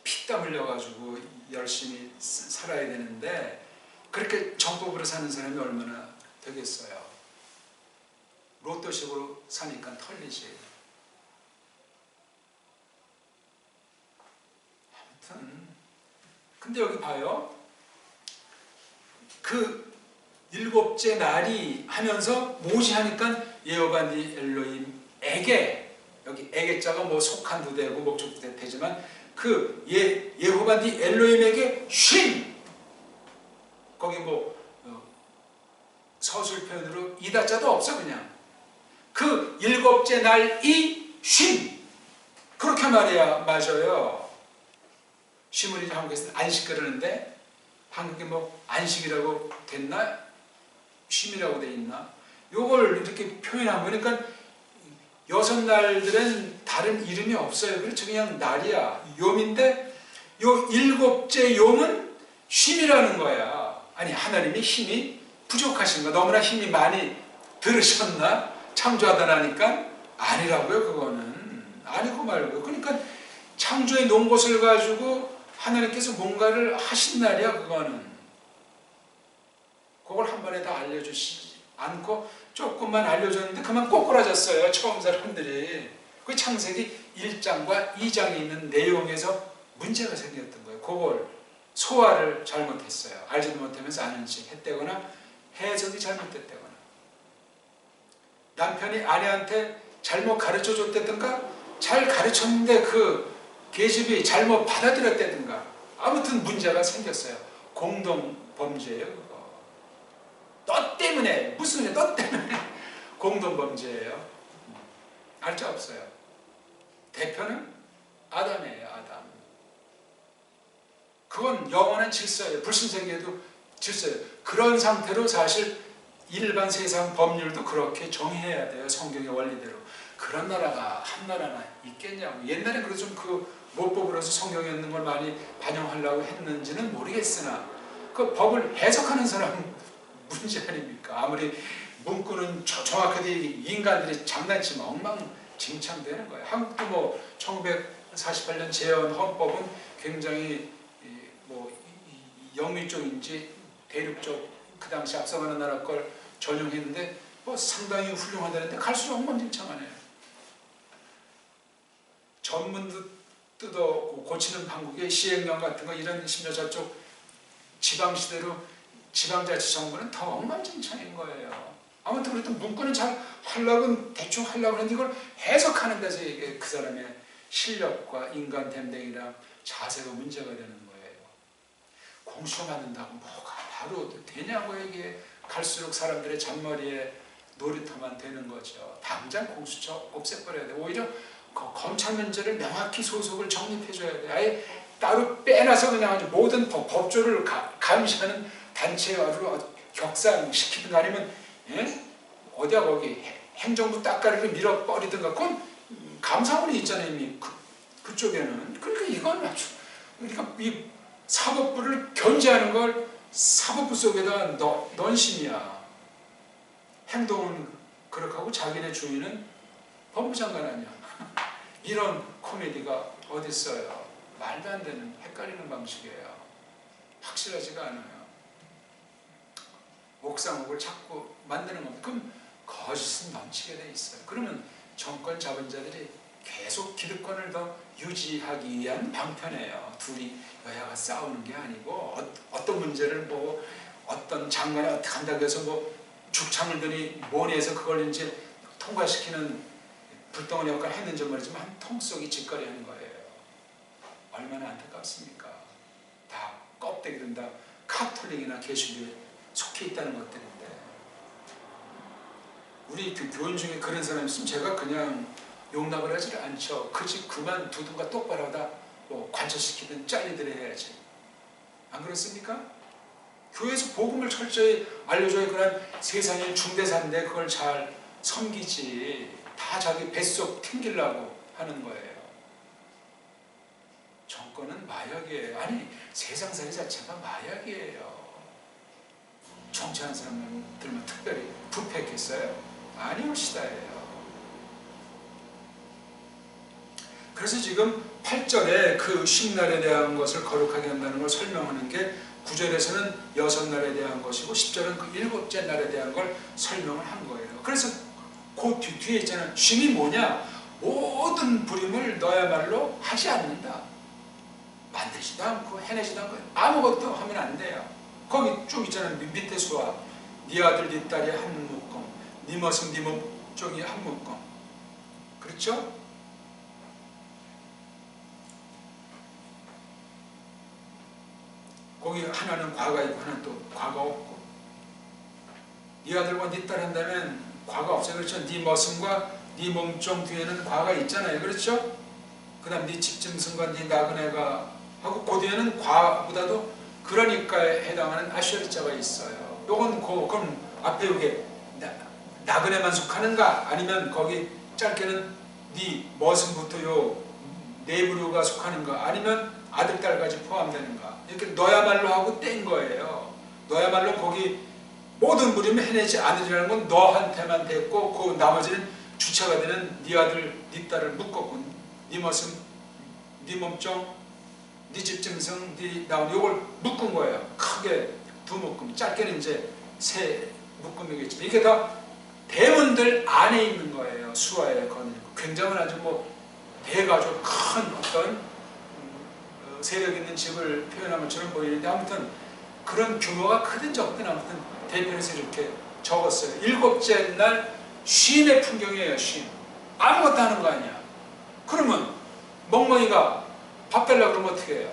A: 피땀 흘려가지고 열심히 살아야 되는데 그렇게 정법으로 사는 사람이 얼마나 되겠어요. 로또식으로 사니까 털리지. 아무튼 근데 여기 봐요. 그 일곱째 날이 하면서 모지하니까 여호와 네 엘로힘에게, 여기 에게자가 뭐 속한도 되고 목적도 되지만 그 여호와 네 엘로힘에게 쉼, 거기 서술 표현으로 이다자도 없어. 그냥 그 일곱째 날이 쉼, 그렇게 말해야 맞아요. 쉼을 이제 한국에서는 안식 그러는데 한국에 안식이라고 됐나? 쉼이라고 돼 있나? 요걸 이렇게 표현한 거니까 6날들은 다른 이름이 없어요. 그렇죠. 그냥 날이야. 욤인데 요 일곱째 욤은 쉼이라는 거야. 아니, 하나님이 힘이 부족하신가? 너무나 힘이 많이 들으셨나? 창조하다 나니까? 아니라고요. 그거는 아니고 말고. 그러니까 창조의 놓은 것을 가지고 하나님께서 뭔가를 하신 날이야. 그거는 그걸 한 번에 다 알려주시지 않고 조금만 알려줬는데 그만 꼬꾸라졌어요. 처음 사람들이. 그 창세기 1장과 2장에 있는 내용에서 문제가 생겼던 거예요. 그걸 소화를 잘못했어요. 알지도 못하면서 아는 척 했다거나 해석이 잘못됐다거나 남편이 아내한테 잘못 가르쳐줬다든가 잘 가르쳤는데 그 계집이 잘못 받아들였다든가 아무튼 문제가 생겼어요. 공동범죄예요. 그거. 너 때문에, 무슨 너 때문에 공동범죄예요. 알자 없어요. 대표는 아담이에요. 아담. 그건 영원한 질서예요. 불신세계에도 질서예요. 그런 상태로 사실 일반 세상 법률도 그렇게 정해야 돼요. 성경의 원리대로. 그런 나라가 한 나라나 있겠냐고. 옛날에 그래서 좀 못 법으로서 성경에 있는 걸 많이 반영하려고 했는지는 모르겠으나 그 법을 해석하는 사람은 문제 아닙니까? 아무리 문구는 정확하게 인간들이 장난치면 엉망진창되는 거예요. 한국도 1948년 재헌 헌법은 굉장히 영미 쪽인지 대륙 쪽 그 당시 앞서가는 나라 걸 전용했는데 상당히 훌륭하다는데 갈수록 엉망진창하네요. 전문도 뜯어 고치는 방법의 시행령 같은 거 이런 심지어 저쪽 지방시대로 지방자치정부는 더 엉망진창인 거예요. 아무튼 그래도 문구는 잘 하려고 대충 하려고 하는데 이걸 해석하는 데서 이게 그 사람의 실력과 인간됨댕이랑 자세가 문제가 되는 거예요. 공수처 만든다고 뭐가 바로 되냐고요. 이게 갈수록 사람들의 잔머리에 놀이터만 되는 거죠. 당장 공수처 없애버려야 돼. 오히려 검찰 문제를 명확히 소속을 정립해줘야 돼. 아예 따로 빼놔서 그냥 아주 모든 법조를 감시하는 단체로 격상시키든가 아니면 어디야 거기 행정부 따까리를 밀어버리든가 그건 감사원이 있잖아요. 이미 그쪽에는. 그러니까 이건 아주 그러니까 이 사법부를 견제하는 걸 사법부 속에다 넌 신이야. 행동은 그렇게 하고 자기네 주인은 법무장관 아니야. 이런 코미디가 어딨어요. 말도 안 되는 헷갈리는 방식이에요. 확실하지가 않아요. 옥상옥을 자꾸 만드는 겁니다. 그럼 거짓은 넘치게 돼 있어요. 그러면 정권 잡은 자들이 계속 기득권을 더 유지하기 위한 방편이에요. 둘이 여야가 싸우는 게 아니고 어떤 문제를 뭐 어떤 장관이 어떻게 한다고 해서 뭐 죽창을 드니 뭐니 해서 그걸 이제 통과시키는 불덩어리 역할을 했는지 모르지만 한 통속이 짓거리하는 거예요. 얼마나 안타깝습니까? 다 껍데기든 다 카톨릭이나 개신교에 속해 있다는 것들인데, 우리 그 교인 중에 그런 사람이 있으면 제가 그냥 용납을 하지 않죠. 그 집 그만두든가 똑바로 하다 뭐 관철시키든 잘리든 해야지. 안 그렇습니까? 교회에서 복음을 철저히 알려줘야 그런 세상의 중대사인데 그걸 잘 섬기지. 다 자기 뱃속 튕기려고 하는 거예요. 정권은 마약이에요. 아니, 세상살이 자체가 마약이에요. 정치하는 사람들만 특별히 부패했겠어요? 아니옵시다예요. 그래서 지금 8절에 그 쉰날에 대한 것을 거룩하게 한다는 걸 설명하는 게 9절에서는 6날에 대한 것이고 10절은 그 7째 날에 대한 걸 설명을 한 거예요. 그래서 그 뒤에 있잖아요. 쉼이 뭐냐? 모든 부림을 너야말로 하지 않는다. 만들지도 않고 해내지도 않고 아무것도 하면 안 돼요. 거기 쭉 있잖아요. 밑에 수와 네 아들 네 딸이 한 묶음, 네 머슴 네 몸종이 한 묶음. 그렇죠? 거기 하나는 과가 있고 하나는 또 과가 없고, 네 아들과 네 딸 한다면 과가 없어요. 그렇죠? 네 머슴과 네 몸종 뒤에는 과가 있잖아요. 그렇죠? 그 다음 네 집짐승과 네 나그네가 하고 그 뒤에는 과보다도 그러니까에 해당하는 아셔리자가 있어요. 요건 그럼 앞에 이게 나그네만 속하는가? 아니면 거기 짧게는 네 머슴부터 요 네부류가 속하는가? 아니면 아들, 딸까지 포함되는가? 이렇게 너야말로 하고 뗀 거예요. 너야말로 거기 모든 부림을 해내지 않으리라는 건 너한테만 됐고 그 나머지는 주체가 되는 네 아들, 네 딸을 묶었고 네 머슴, 네 몸종, 네 집짐승, 네 나온 요걸 묶은 거예요. 크게 두 묶음, 짧게는 이제 세 묶음이겠지만 이게 다 대문들 안에 있는 거예요. 수화에 거느리고 굉장한 아주 뭐 대가족 큰 어떤 세력 있는 집을 표현한 것처럼 보이는데 아무튼 그런 규모가 크든 적든 아무튼 대편에서 이렇게 적었어요. 7째 날 쉼의 풍경이에요. 쉼. 아무것도 하는 거 아니야. 그러면 멍멍이가 밥 달라고 그러면 어떻게 해요?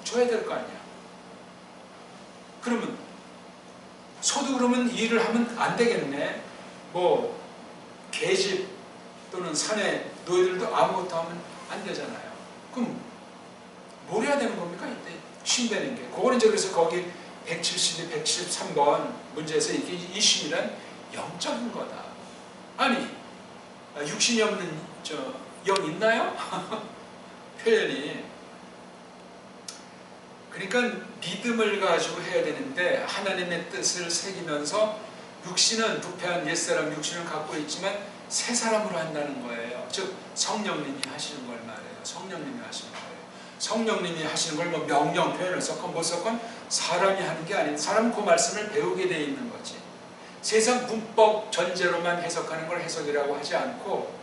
A: 줘야 될 거 아니야. 그러면 소도 그러면 일을 하면 안 되겠네. 뭐 계집 또는 사내 노예들도 아무것도 하면 안 되잖아요. 그럼 뭘 해야 되는 겁니까? 이때 쉼되는 게. 그거는 이제 그래서 거기 172, 173번 문제에서 이게 이 쉼이란 영적인 거다. 아니 육신이 없는 영 있나요? 표현이. 그러니까 믿음을 가지고 해야 되는데 하나님의 뜻을 새기면서 육신은 부패한 옛사람 육신을 갖고 있지만 새 사람으로 한다는 거예요. 즉 성령님이 하시는 걸 말해요. 성령님이 하시는 거예요. 성령님이 하시는 걸 뭐 명령 표현을 썼건 못 썼건 사람이 하는 게 아닌 사람은 그 말씀을 배우게 돼 있는 거지. 세상 문법 전제로만 해석하는 걸 해석이라고 하지 않고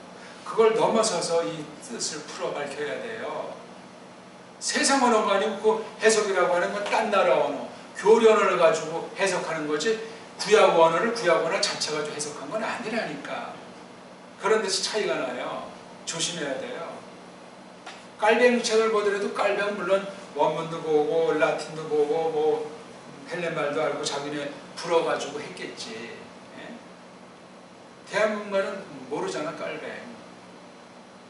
A: 그걸 넘어서서 이 뜻을 풀어 밝혀야 돼요. 세상 언어가 아니고 그 해석이라고 하는 건 딴 나라 언어, 교련을 가지고 해석하는 거지 구약 언어를 구약 언어 자체 가지고 해석한 건 아니라니까. 그런 데서 차이가 나요. 조심해야 돼요. 깔뱅이 책을 보더라도 깔뱅 물론 원문도 보고 라틴도 보고 뭐 헬렌말도 알고 자기네 불어가지고 했겠지. 예? 대한민국말은 모르잖아. 깔뱅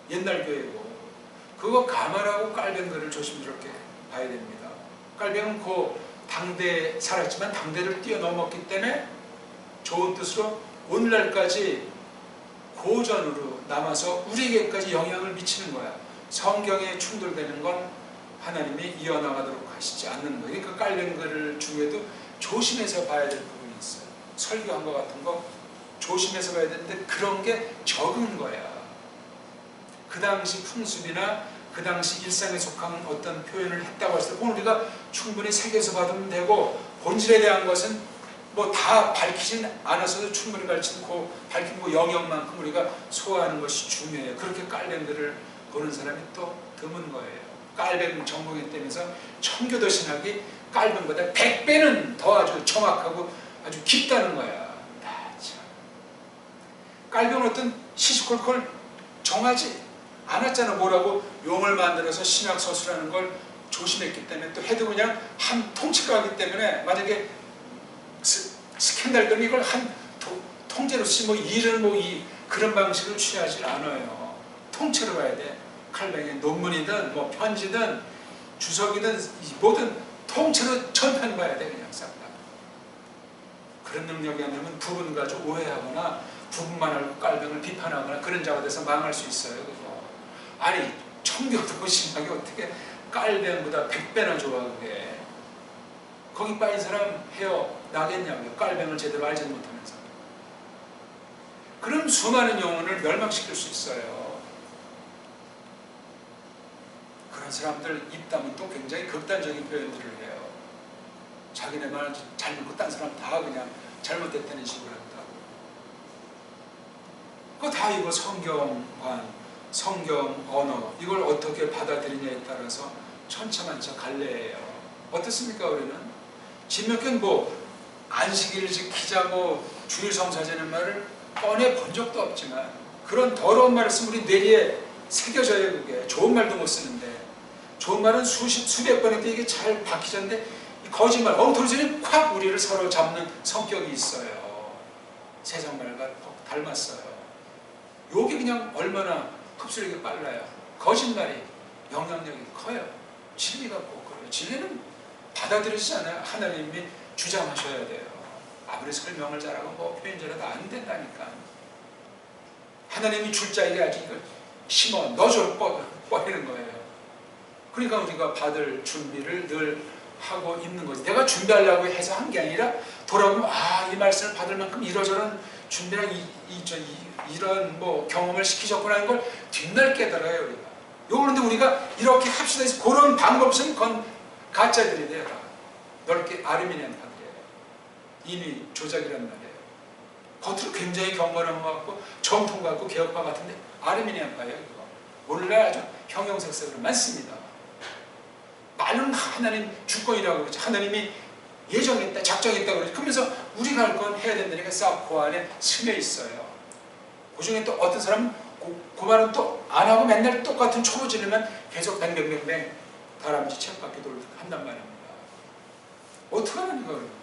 A: 옛날 교회고 그거 감안하고 깔뱅들을 조심스럽게 봐야 됩니다. 깔뱅은 그 당대에 살았지만 당대를 뛰어넘었기 때문에 좋은 뜻으로 오늘날까지 고전으로 남아서 우리에게까지 영향을 미치는 거야. 성경에 충돌되는 건 하나님이 이어나가도록 하시지 않는 거예요. 그 깔린 글 중에도 조심해서 봐야 될 부분이 있어요. 설교한 것 같은 거 조심해서 봐야 되는데 그런 게 적은 거야. 그 당시 풍습이나 그 당시 일상에 속한 어떤 표현을 했다고 했을 때 그건 우리가 충분히 새겨서 받으면 되고, 본질에 대한 것은 뭐 다 밝히진 않았어도 충분히 밝힌 그 영역만큼 우리가 소화하는 것이 중요해요. 그렇게 깔된 글을 보는 사람이 또 드문 거예요. 깔된 정복했다면서 청교도 신학이 깔된보다 100배는 더 아주 정확하고 아주 깊다는 거야. 깔된 어떤 시시콜콜 정하지 않았잖아. 뭐라고 용을 만들어서 신약 서술하는 걸 조심했기 때문에, 또 해도 그냥 한 통치가 하기 때문에 만약에 스캔들 그러면 이걸 한 통째로 쓰고 일은 그런 방식을 취하지 않아요. 통째로 봐야 돼. 칼뱅의 논문이든 뭐 편지든 주석이든 뭐든 통째로 전편 봐야 돼. 그냥 싹 다. 그런 능력이 안 되면 부분 가지고 오해하거나 부분만 알고 깔뱅을 비판하거나 그런 자가 돼서 망할 수 있어요. 그거. 아니 청교도 신학이 어떻게 깔뱅보다 100배나 좋아. 그게 거기 빠진 사람 헤어 나겠냐고요. 깔뱅을 제대로 알지 못하면서. 그럼 수많은 영혼을 멸망시킬 수 있어요. 그런 사람들 입담은 또 굉장히 극단적인 표현들을 해요. 자기네 말 잘 듣고 딴 사람 다 그냥 잘못됐다는 식으로 한다고. 그거 다 이거 성경관, 성경 언어 이걸 어떻게 받아들이냐에 따라서 천차만차 갈래예요. 어떻습니까 우리는? 진명견 뭐 안식일을 지키자 뭐 주일 성사제는 말을 꺼내 본 적도 없지만 그런 더러운 말을 쓰면 우리 뇌리에 새겨져요. 그게 좋은 말도 못 쓰는데 좋은 말은 수백 번에 이게 잘 박히졌는데 거짓말, 엉터리 소리는 콱 우리를 서로 잡는 성격이 있어요. 세상 말과 닮았어요. 요게 그냥 얼마나 흡수력이 빨라요. 거짓말이 영향력이 커요. 진리가 꼭 그래요. 진리는 받아들이지 않아요. 하나님이 주장하셔야 돼요. 아무리 설명을 잘하고 뭐 표현 잘해도 안 된다니까. 하나님이 줄 자에게 아직 이걸 심어 넣어줄 뻔하는 거예요. 그러니까 우리가 받을 준비를 늘 하고 있는 거지. 내가 준비하려고 해서 한 게 아니라 돌아보면 이 말씀을 받을 만큼 이러저런 준비랑 이런 뭐 경험을 시키셨구나 하는 걸 뒷날 깨달아요. 우리가. 그런데 우리가 이렇게 합시다 해서 그런 방법은 건 가짜들이 돼요. 넓게 아르미니안파들이에요. 이미 조작이란 말이에요. 겉으로 굉장히 경건한 것 같고 정통 같고 개혁파 같은데 아르미니안파예요. 이거. 원래 아주 형용색색으로 많습니다. 말은 하나님 주권이라고 그러죠. 하나님이 예정했다, 작정했다 그러죠. 그러면서 우리가 할 건 해야 된다니까 싹 그 안에 스며 있어요. 그 중에 또 어떤 사람은 그 말은 또 안 하고 맨날 똑같은 초보지르면 계속 뱅뱅뱅뱅 다람쥐 책밖에 한단 말입니다. 어떻게 하는 거예요?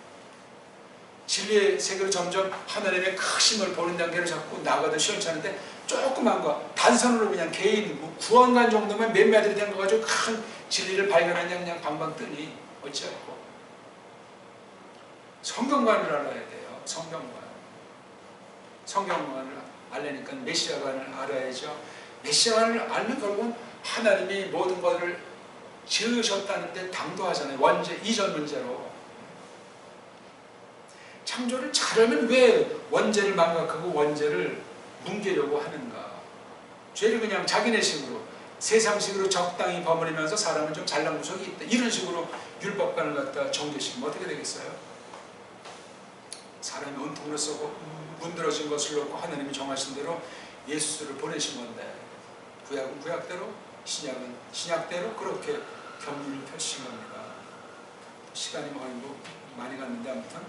A: 진리의 세계로 점점 하나님의 크심을 보는 단계를 잡고 나가도 시원찮은데 조그만 거 단선으로 그냥 개인 구원관 정도만 몇 마디를 된 거 가지고 큰 진리를 발견하냐 그냥 방방 뜨니 어찌하고. 성경관을 알아야 돼요. 성경관을 알려니까 메시아관을 알아야죠. 메시아관을 알면 결국은 하나님이 모든 것을 지으셨다는데 당도하잖아요. 원죄 이전 문제로. 창조를 잘하면 왜 원죄를 망각하고 원죄를 뭉개려고 하는가. 죄를 그냥 자기네 식으로 세상식으로 적당히 버무리면서 사람은 좀 잘난 구석이 있다. 이런 식으로 율법관을 갖다 정죄시키면 어떻게 되겠어요? 사람이 온통으로 쏘고 문드러진 것을 놓고 하나님이 정하신 대로 예수를 보내신 건데 구약은 구약대로 신약은 신약대로 그렇게 경륜을 펼치신 겁니다. 시간이 많이 갔는데 아무튼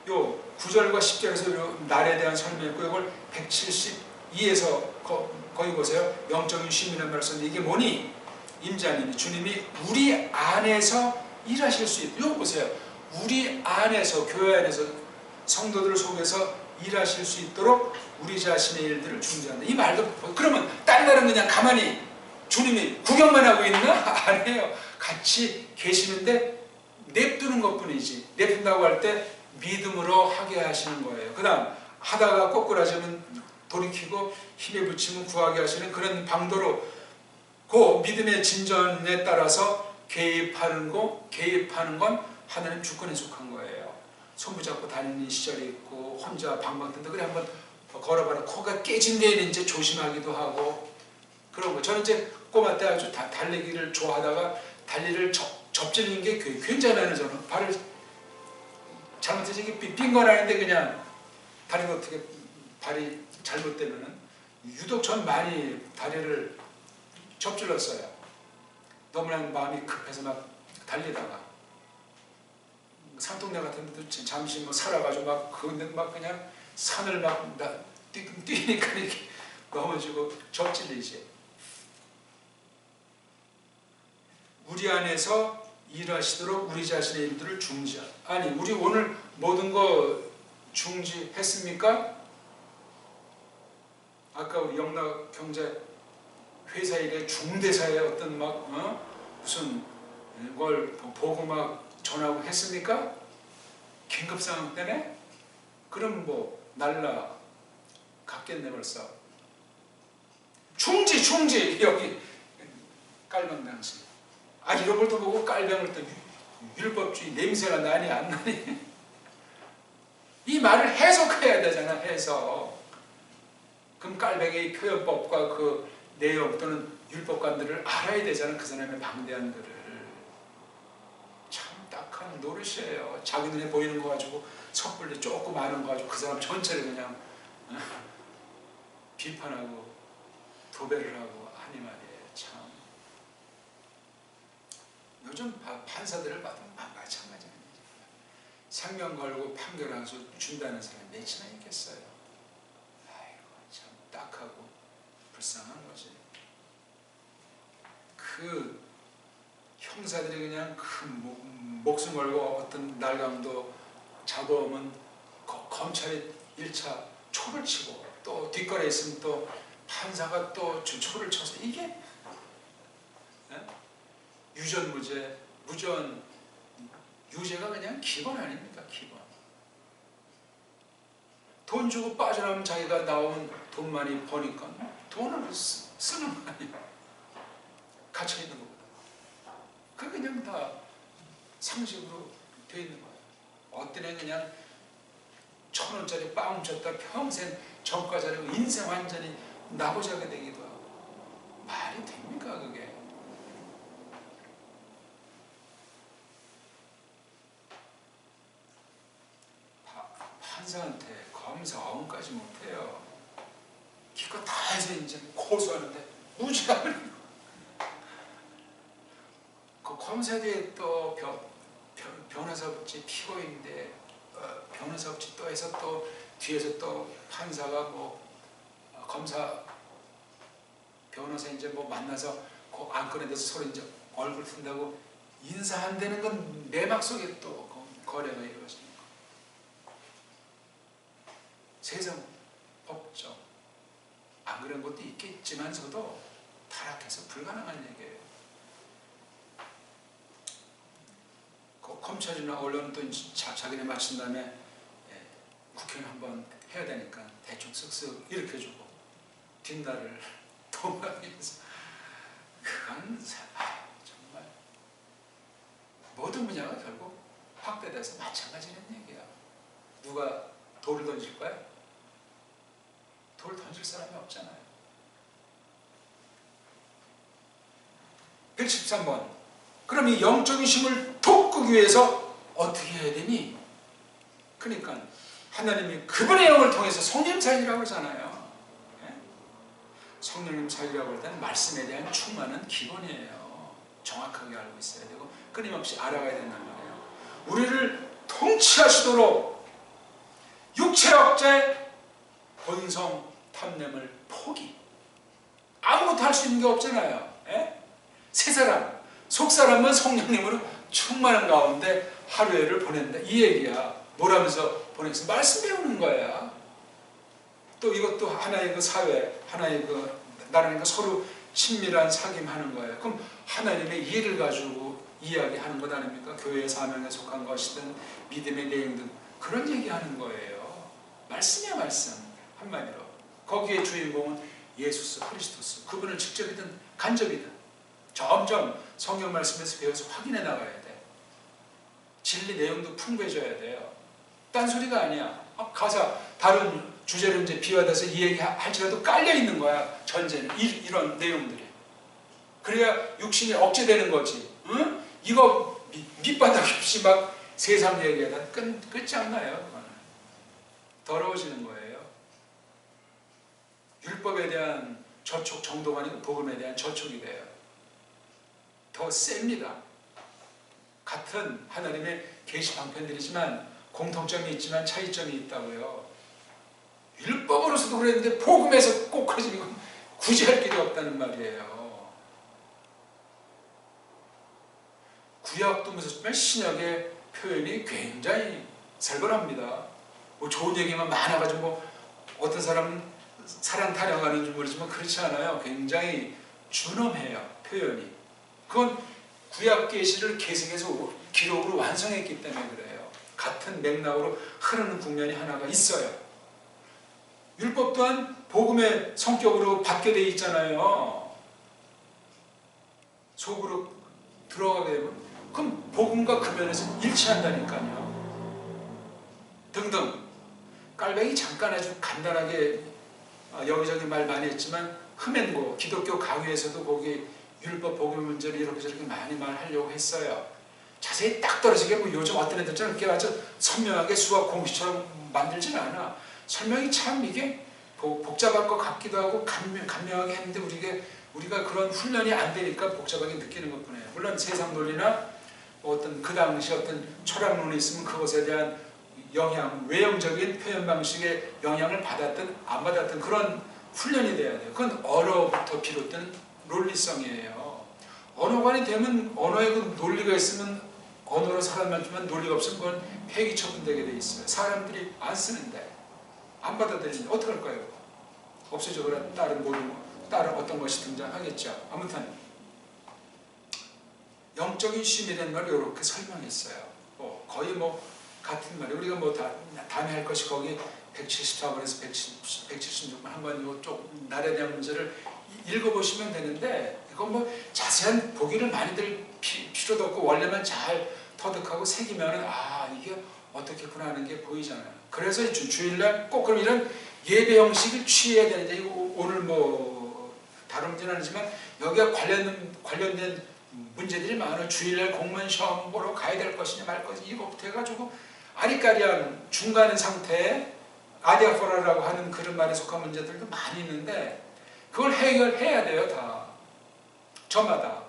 A: 요 9절과 10절에서 날에 대한 설명이고 이걸 172에서 거기 보세요. 영적인 쉼이라는 말을 썼는데 이게 뭐니? 임자님이 주님이 우리 안에서 일하실 수 있다. 이거 보세요. 우리 안에서 교회 안에서 성도들 속에서 일하실 수 있도록 우리 자신의 일들을 중재한다. 이 말도 그러면 다른 날은 그냥 가만히 주님이 구경만 하고 있나? 아니에요. 같이 계시는데 냅두는 것뿐이지. 냅둔다고 할 때 믿음으로 하게 하시는 거예요. 그 다음 하다가 꼬꾸라지면 돌이키고 힘에 붙이면 구하게 하시는 그런 방도로 그 믿음의 진전에 따라서 개입하는 건 하나님 주권에 속한 거예요. 손붙잡고 다니는 시절이 있고 혼자 방방뜬다 그래 한번 걸어봐라. 코가 깨진 데에는 이제 조심하기도 하고 그런 거. 저는 이제 꼬마 때 아주 달리기를 좋아하다가 달리를 접질린 게 굉장히 저는 발을 잘못해서 이게 빈건하는데 그냥 다리가 어떻게 발이 잘못되면은 유독 전 많이 다리를 접질렀어요. 너무나 마음이 급해서 막 달리다가 산동네 같은 데도 잠시 뭐 살아가지고 막 그냥 산을 막 뛰니까 이렇게 넘어지고 접질리지. 우리 안에서 일하시도록 우리 자신의 일들을 중지하라. 아니 우리 오늘 모든 거 중지했습니까? 아까 우리 영락 경제 회사 일에 중대사에 어떤 무슨 걸 보고 막 전하고 했습니까? 긴급 상황 때문에? 그럼 뭐 날라 갔겠네 벌써. 중지 여기 깔병 당신. 이런 걸 또 보고 깔병을 또 율법주의 냄새가 나니 안 나니? 이 말을 해석해야 되잖아. 해석. 그럼 깔병의 표현법과 그 내용 또는 율법관들을 알아야 되잖아. 그 사람의 방대한 글을. 참 딱한 노릇이에요. 자기 눈에 보이는 거 가지고 섣불리 조금 아는 거 가지고 그 사람 전체를 그냥 비판하고 도배를 하고 하니 말이에요. 참. 요즘 판사들을 봐도 마찬가지입니다. 생명 걸고 판결하면서 준다는 사람이 몇이나 있겠어요. 아이고 참 딱하고 불쌍한 거지. 그 형사들이 그냥 큰 목숨 걸고 어떤 날감도 잡아오면 검찰이 1차 초를 치고 또 뒷거래에 있으면 또 판사가 또 초를 쳐서 이게 유전무죄, 무전 유죄가 그냥 기본 아닙니까? 기본. 돈 주고 빠져나오면 자기가 나온 돈 많이 버니까 돈을 쓰는 거 아니야. 갇혀있는 것보다. 그 그냥 다 상식으로 돼 있는 거예요. 어떤 애 그냥 1,000원짜리 빵 훔쳤다 평생 전과자리고 인생 완전히 나고자게 되기도 하고. 말이 됩니까 그게? 판사한테 검사 어음까지 못해요. 기껏 다 해서 이제 고소하는데 무죄하면 그 검사들이 또 변호사 붙지 피고인인데 변호사 붙지 또 해서 또 뒤에서 또 판사가 뭐 검사 변호사 이제 뭐 만나서 그 안건에 대해서 서로 이제 얼굴 푼다고 인사한다는 건 내막 속에 또 거래가 이루어지는 거. 세상 법정 안 그런 것도 있겠지만서도 타락해서 불가능한 얘기예요. 그 검찰이나 언론은 또 자기네 마친 다음에 국회는 한번 해야 되니까 대충 쓱쓱 일으켜주고 뒷날을 도망가면서 그건 정말 모든 분야가 결국 확대돼서 마찬가지라는 얘기야. 누가 돌을 던질 거야? 돌 던질 사람이 없잖아요. 113번. 그럼 이 영적인 힘을 돋구기 위해서 어떻게 해야 되니? 그러니까 하나님이 그분의 영을 통해서 성령 살리라고 하잖아요. 성령님 살리라고 할 때는 말씀에 대한 충만은 기본이에요. 정확하게 알고 있어야 되고 끊임없이 알아가야 된단 말이에요. 우리를 통치하시도록 육체 억제, 본성 탐냄을 포기. 아무것도 할 수 있는 게 없잖아요. 새 사람, 속 사람은 성령님으로 충만한 가운데 하루에를 보낸다. 이 얘기야. 뭐라면서 보내서 말씀 배우는 거야. 또 이것도 하나의 그 사회, 하나의 그 나라니까 서로 친밀한 사귐하는 거예요. 그럼 하나님의 일을 가지고 이야기하는 것 아닙니까? 교회의 사명에 속한 것이든 믿음의 내용든 그런 얘기하는 거예요. 말씀이야 말씀. 한마디로. 거기에 주인공은 예수스 그리스도스. 그분을 직접이든 간접이든 점점 성경 말씀에서 배워서 확인해 나가야 돼. 진리 내용도 풍부해져야 돼요. 딴소리가 아니야. 가사 다른 주제로 이제 비화돼서 이 얘기 할지라도 깔려 있는 거야. 전제는 이런 내용들이. 그래야 육신이 억제되는 거지. 응? 이거 밑바닥 없이 막 세상 얘기하다 끝장나요. 그거는. 더러워지는 거예요. 율법에 대한 저촉 정도가 아니고 복음에 대한 저촉이 돼요. 더 셉니다. 같은 하나님의 계시 방편들이지만 공통점이 있지만 차이점이 있다고요. 율법으로서도 그랬는데 복음에서 꼭 그러지 굳이 할 길이 없다는 말이에요. 구약도 무섭지만 신약의 표현이 굉장히 살벌합니다. 뭐 좋은 얘기만 많아가지고 뭐 어떤 사람은 사랑 타령하는 줄 모르지만 그렇지 않아요. 굉장히 준엄해요. 표현이. 그건 구약 계시를 계속해서 기록으로 완성했기 때문에 그래요. 같은 맥락으로 흐르는 국면이 하나가 있어요. 율법 또한 복음의 성격으로 받게 돼 있잖아요. 속으로 들어가게 되면 그럼 복음과 그 면에서 일치한다니까요. 등등. 깔뱅이 잠깐 아주 간단하게 여기저기 말 많이 했지만 흠앤고 기독교 강의에서도 거기 율법 복음 문제를 이렇게 저렇게 많이 말하려고 했어요. 자세히 딱 떨어지게 뭐 요즘 어떤 애들처럼 이렇게 아주 선명하게 수학 공식처럼 만들지는 않아. 설명이 참 이게 복잡할 것 같기도 하고 간명하게 했는데 우리가 그런 훈련이 안 되니까 복잡하게 느끼는 것뿐이에요. 물론 세상 논리나 어떤 그 당시 어떤 철학론이 있으면 그것에 대한 영향, 외형적인 표현 방식의 영향을 받았든 안 받았든 그런 훈련이 돼야 돼요. 그건 언어부터 비롯된 논리성이에요. 언어관이 되면 언어에 그 논리가 있으면 언어로 사람만 주면 논리가 없으면 그건 폐기 처분되게 돼 있어요. 사람들이 안 쓰는데 안 받아들이는데 어떡할까요? 없어져 그래 다른 어떤 것이 등장하겠죠. 아무튼 영적인 쉼이라는 걸 이렇게 설명했어요. 거의 뭐 같은 말이에요. 우리가 뭐 다음에 할 것이 거기 174번에서 176번 한번 이쪽 날에 대한 문제를 읽어보시면 되는데 이건 뭐 자세한 보기를 많이들 필요도 없고 원래만 잘 터득하고 새기면은 이게 어떻게구나 하는 게 보이잖아요. 그래서 주일날 꼭 그럼 이런 예배 형식을 취해야 되는데 이거 오늘 뭐 다른 문제는 아니지만 여기가 관련된 문제들이 많아요. 주일날 공무원 시험 보러 가야 될 것이냐 말 것이냐 이거부터 해가지고 아리까리한 중간 상태에 아디아포라라고 하는 그런 말에 속한 문제들도 많이 있는데 그걸 해결해야 돼요. 다 저마다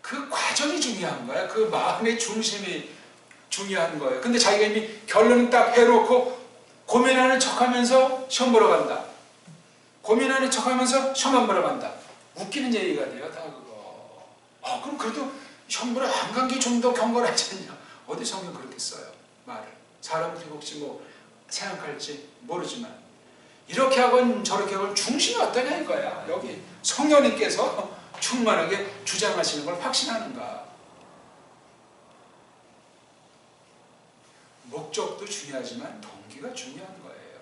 A: 그 과정이 중요한 거야. 그 마음의 중심이 중요한 거예요. 근데 자기가 이미 결론은 딱 해놓고 고민하는 척하면서 시험 보러 간다. 고민하는 척하면서 시험 안 보러 간다. 웃기는 얘기가 돼요. 다 그거. 그럼 그래도 시험 보러 안 간 게 좀 더 경건하지 않냐. 어디 성경 그렇게 써요. 말을. 사람들이 혹시 뭐 생각할지 모르지만 이렇게 하건 저렇게 하건 중심이 어떠냐 이거야. 여기 성령님께서 충만하게 주장하시는 걸 확신하는가. 목적도 중요하지만 동기가 중요한 거예요.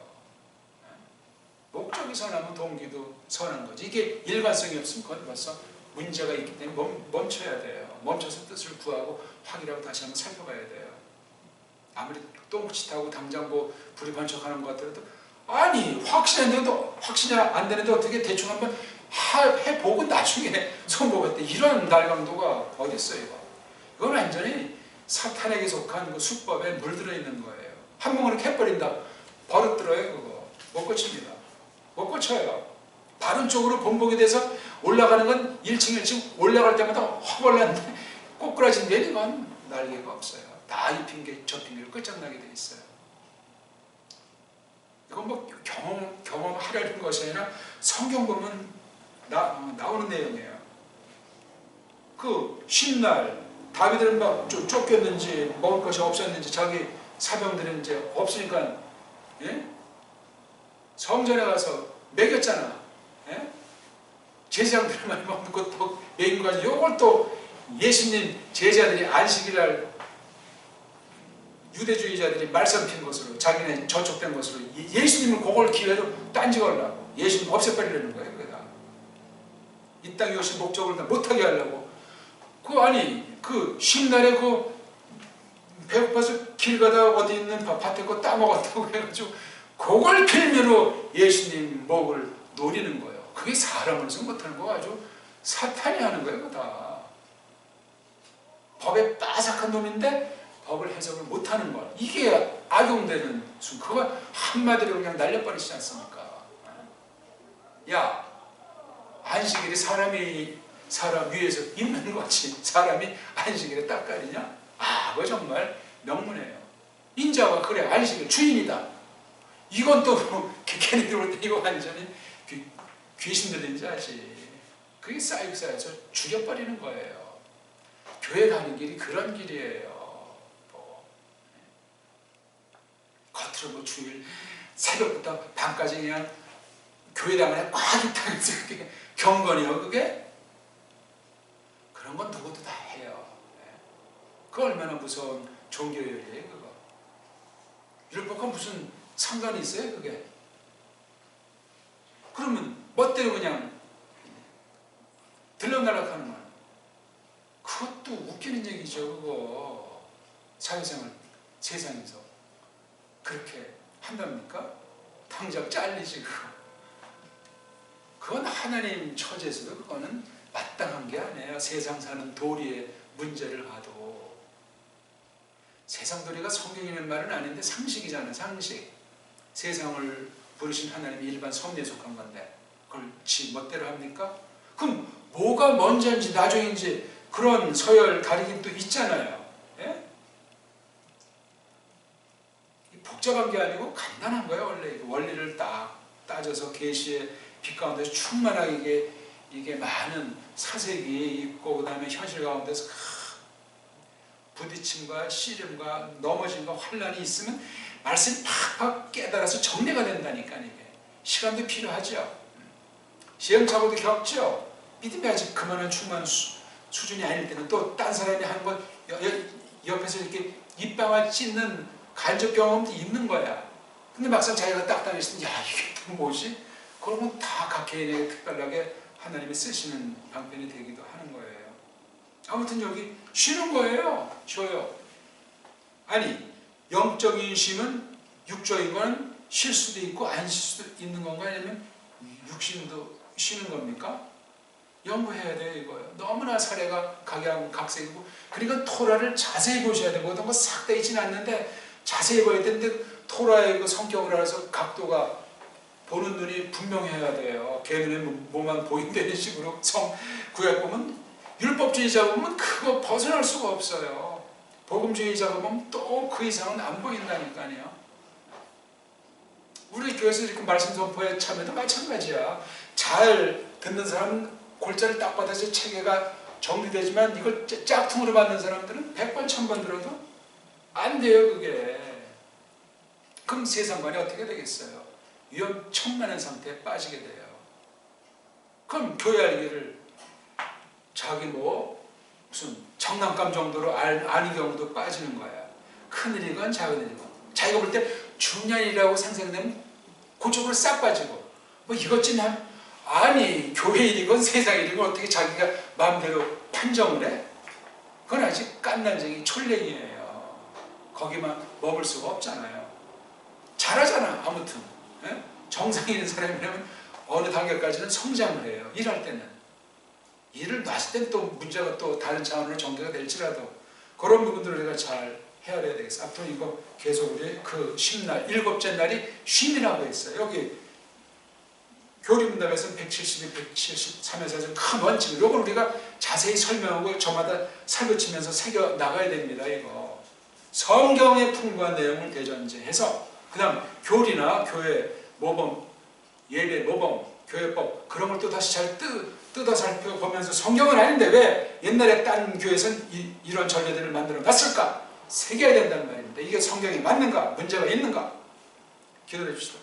A: 목적이 선하면 동기도 선한 거지. 이게 일관성이 없으면 그건 벌써 문제가 있기 때문에 멈춰야 돼요. 멈춰서 뜻을 구하고 확인하고 다시 한번 살펴봐야 돼요. 아무리 똥치타고 당장 뭐 불이 번쩍하는 것 같더라도 아니 확신했는데도 확신이 안 되는데 어떻게 대충 한번 해보고 나중에 선고했대. 이런 날강도가 어디 있어요. 이건 완전히 사탄에게 속한 그 수법에 물들어 있는 거예요. 한 번 그렇게 해버린다. 버릇 들어요. 그거 못 고칩니다. 못 고쳐요. 바른 쪽으로 본보게 돼서 올라가는 건 1층 올라갈 때마다 허벌났는데 꼬꾸라진 데는 건 날개가 없어요. 다 이 핑계 저 핑계로 끝장나게 돼 있어요. 이건 뭐 경험하려는 것이 아니라 성경 보면 나오는 내용이에요. 그 쉰날 다윗은 막 쫓겼는지 먹을 것이 없었는지 자기 사병들은 이제 없으니까 성전에 가서 먹였잖아. 제사장들을 많이 먹는 것도 먹인 거지. 요걸 또 예수님 제자들이 안식일날 유대주의자들이 말썽 핀 것으로 자기네 저촉된 것으로 예수님은 그걸 기회로 딴지걸라고 예수님 없애버리려는 거예요. 그러다 이 땅에 오신 목적을 다 못하게 하려고 아니 그 쉰날에 배고파서 길 가다가 어디 있는 밭에 거 따먹었다고 해가지고 그걸 빌미로 예수님 목을 노리는 거예요. 그게 사람으로서 못하는 거 아주 사탄이 하는 거예요. 그거 다. 법에 빠삭한 놈인데 법을 해석을 못하는 거. 이게 악용되는 순간. 그거 한마디로 그냥 날려버리시지 않습니까? 야, 안식일에 사람 위에서 있는 거지 사람이 안식일에 딱가리냐? 그거 정말 명문이에요. 인자가 그래 안식일 주인이다. 이건 또 걔네들 올 때 이거 완전히 귀신 들린 자지. 그게 쌓여서 죽여버리는 거예요. 교회 가는 길이 그런 길이에요. 겉으로 주일 새벽부터 밤까지 그냥 교회당 안에 꽉 있다면서 그게 경건이요 그게? 그런 건 누구도 다 해요. 그거 얼마나 무서운 종교열이에요 그거. 율법과 무슨 상관이 있어요 그게? 그러면 멋대로 그냥 들락날락하는 말. 그것도 웃기는 얘기죠 그거. 사회생활 세상에서 그렇게 한답니까? 당장 잘리지 그거. 그건 하나님 처지에서도 그거는 마땅한 게 아니에요. 세상 사는 도리의 문제를 봐도. 세상 도리가 성경에 있는 말은 아닌데 상식이잖아요. 상식. 세상을 부르신 하나님이 일반 섭리에 속한 건데 그걸 지 멋대로 합니까? 그럼 뭐가 먼저인지 나중인지 그런 서열 가리긴 또 있잖아요. 예? 복잡한 게 아니고 간단한 거예요. 원래 원리를 딱 따져서 계시의 빛 가운데서 충만하게 이게 많은 사색이 있고 그 다음에 현실 가운데서 부딪힘과 씨름과 넘어짐과 환란이 있으면 말씀이 팍팍 깨달아서 정리가 된다니까. 이게 시간도 필요하죠. 시행착오도 겪죠. 믿음이 아직 그만한 충만한 수준이 아닐 때는 또 딴 사람이 하는 것 옆에서 이렇게 입방아 찢는 간접 경험도 있는 거야. 근데 막상 자기가 딱 당했을 때 야 이게 또 뭐지? 그러면 다 각 개인에게 특별하게 하나님이 쓰시는 방편이 되기도 하는 거예요. 아무튼 여기 쉬는 거예요. 쉬어요. 아니 영적인 쉼은 육적인 건 쉴 수도 있고 안 쉴 수도 있는 건가? 아니면 육신도 쉬는 겁니까? 연구해야 돼요 이거요. 너무나 사례가 각양각색이고 그러니까 토라를 자세히 보셔야 되고 모든 거 싹 다 있지는 않는데 자세히 봐야 되는데 토라의 그 성격을 알아서 각도가 보는 눈이 분명해야 돼요. 걔 눈에 뭐만 보인다는 식으로 구약 보면 율법주의자 보면 그거 벗어날 수가 없어요. 복음주의자 보면 또 그 이상은 안 보인다니까요. 우리 교회에서 이렇게 말씀 선포에 참여도 마찬가지야. 잘 듣는 사람은 골자를 딱 받아서 체계가 정리되지만 이걸 짝퉁으로 받는 사람들은 100번 1000번 들어도 안 돼요 그게. 그럼 세상관이 어떻게 되겠어요? 위험천만한 상태에 빠지게 돼요. 그럼 교회 알기를 자기 무슨 장난감 정도로 아는 경우도 빠지는 거야. 큰일이건 작은일이건 자기가 볼 때 중요한 일이라고 상생되면 그쪽으로 싹 빠지고 이것쯤 아니 교회 일이건 세상 일이건 어떻게 자기가 마음대로 판정을 해? 그건 아직 깐난쟁이 촐랭이에요. 거기만 머물 수가 없잖아요. 잘하잖아 아무튼. 예? 정상이 있는 사람이라면 어느 단계까지는 성장을 해요. 일할 때는. 일을 놨을 때는 또 문제가 또 다른 차원으로 전개가 될지라도 그런 부분들을 우리가 잘 헤아려야 되겠어요. 앞으로 이거 계속 우리 그 쉼날, 7째 날이 쉼이라고 했어요. 여기 교리문답에서는 172, 173에서 아주 큰 원칙, 이걸 우리가 자세히 설명하고 저마다 살붙이면서 새겨 나가야 됩니다. 이거 성경의 풍부한 내용을 대전제해서 그 다음 교리나 교회 모범, 예배 모범, 교회법 그런 걸 또 다시 잘 뜯어 살펴보면서 성경은 아닌데 왜 옛날에 딴 교회에서는 이런 전례들을 만들어 놨을까? 새겨야 된다는 말입니다. 이게 성경이 맞는가? 문제가 있는가? 기도해 줍시다.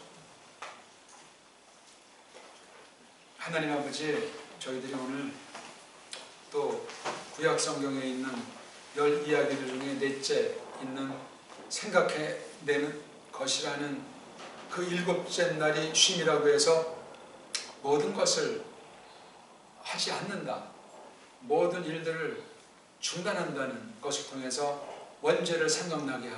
A: 하나님 아버지, 저희들이 오늘 또 구약 성경에 있는 10 이야기들 중에 넷째 있는 생각해내는 것이라는 그 7째 날이 쉼이라고 해서 모든 것을 하지 않는다. 모든 일들을 중단한다는 것을 통해서 원죄를 생각나게 하고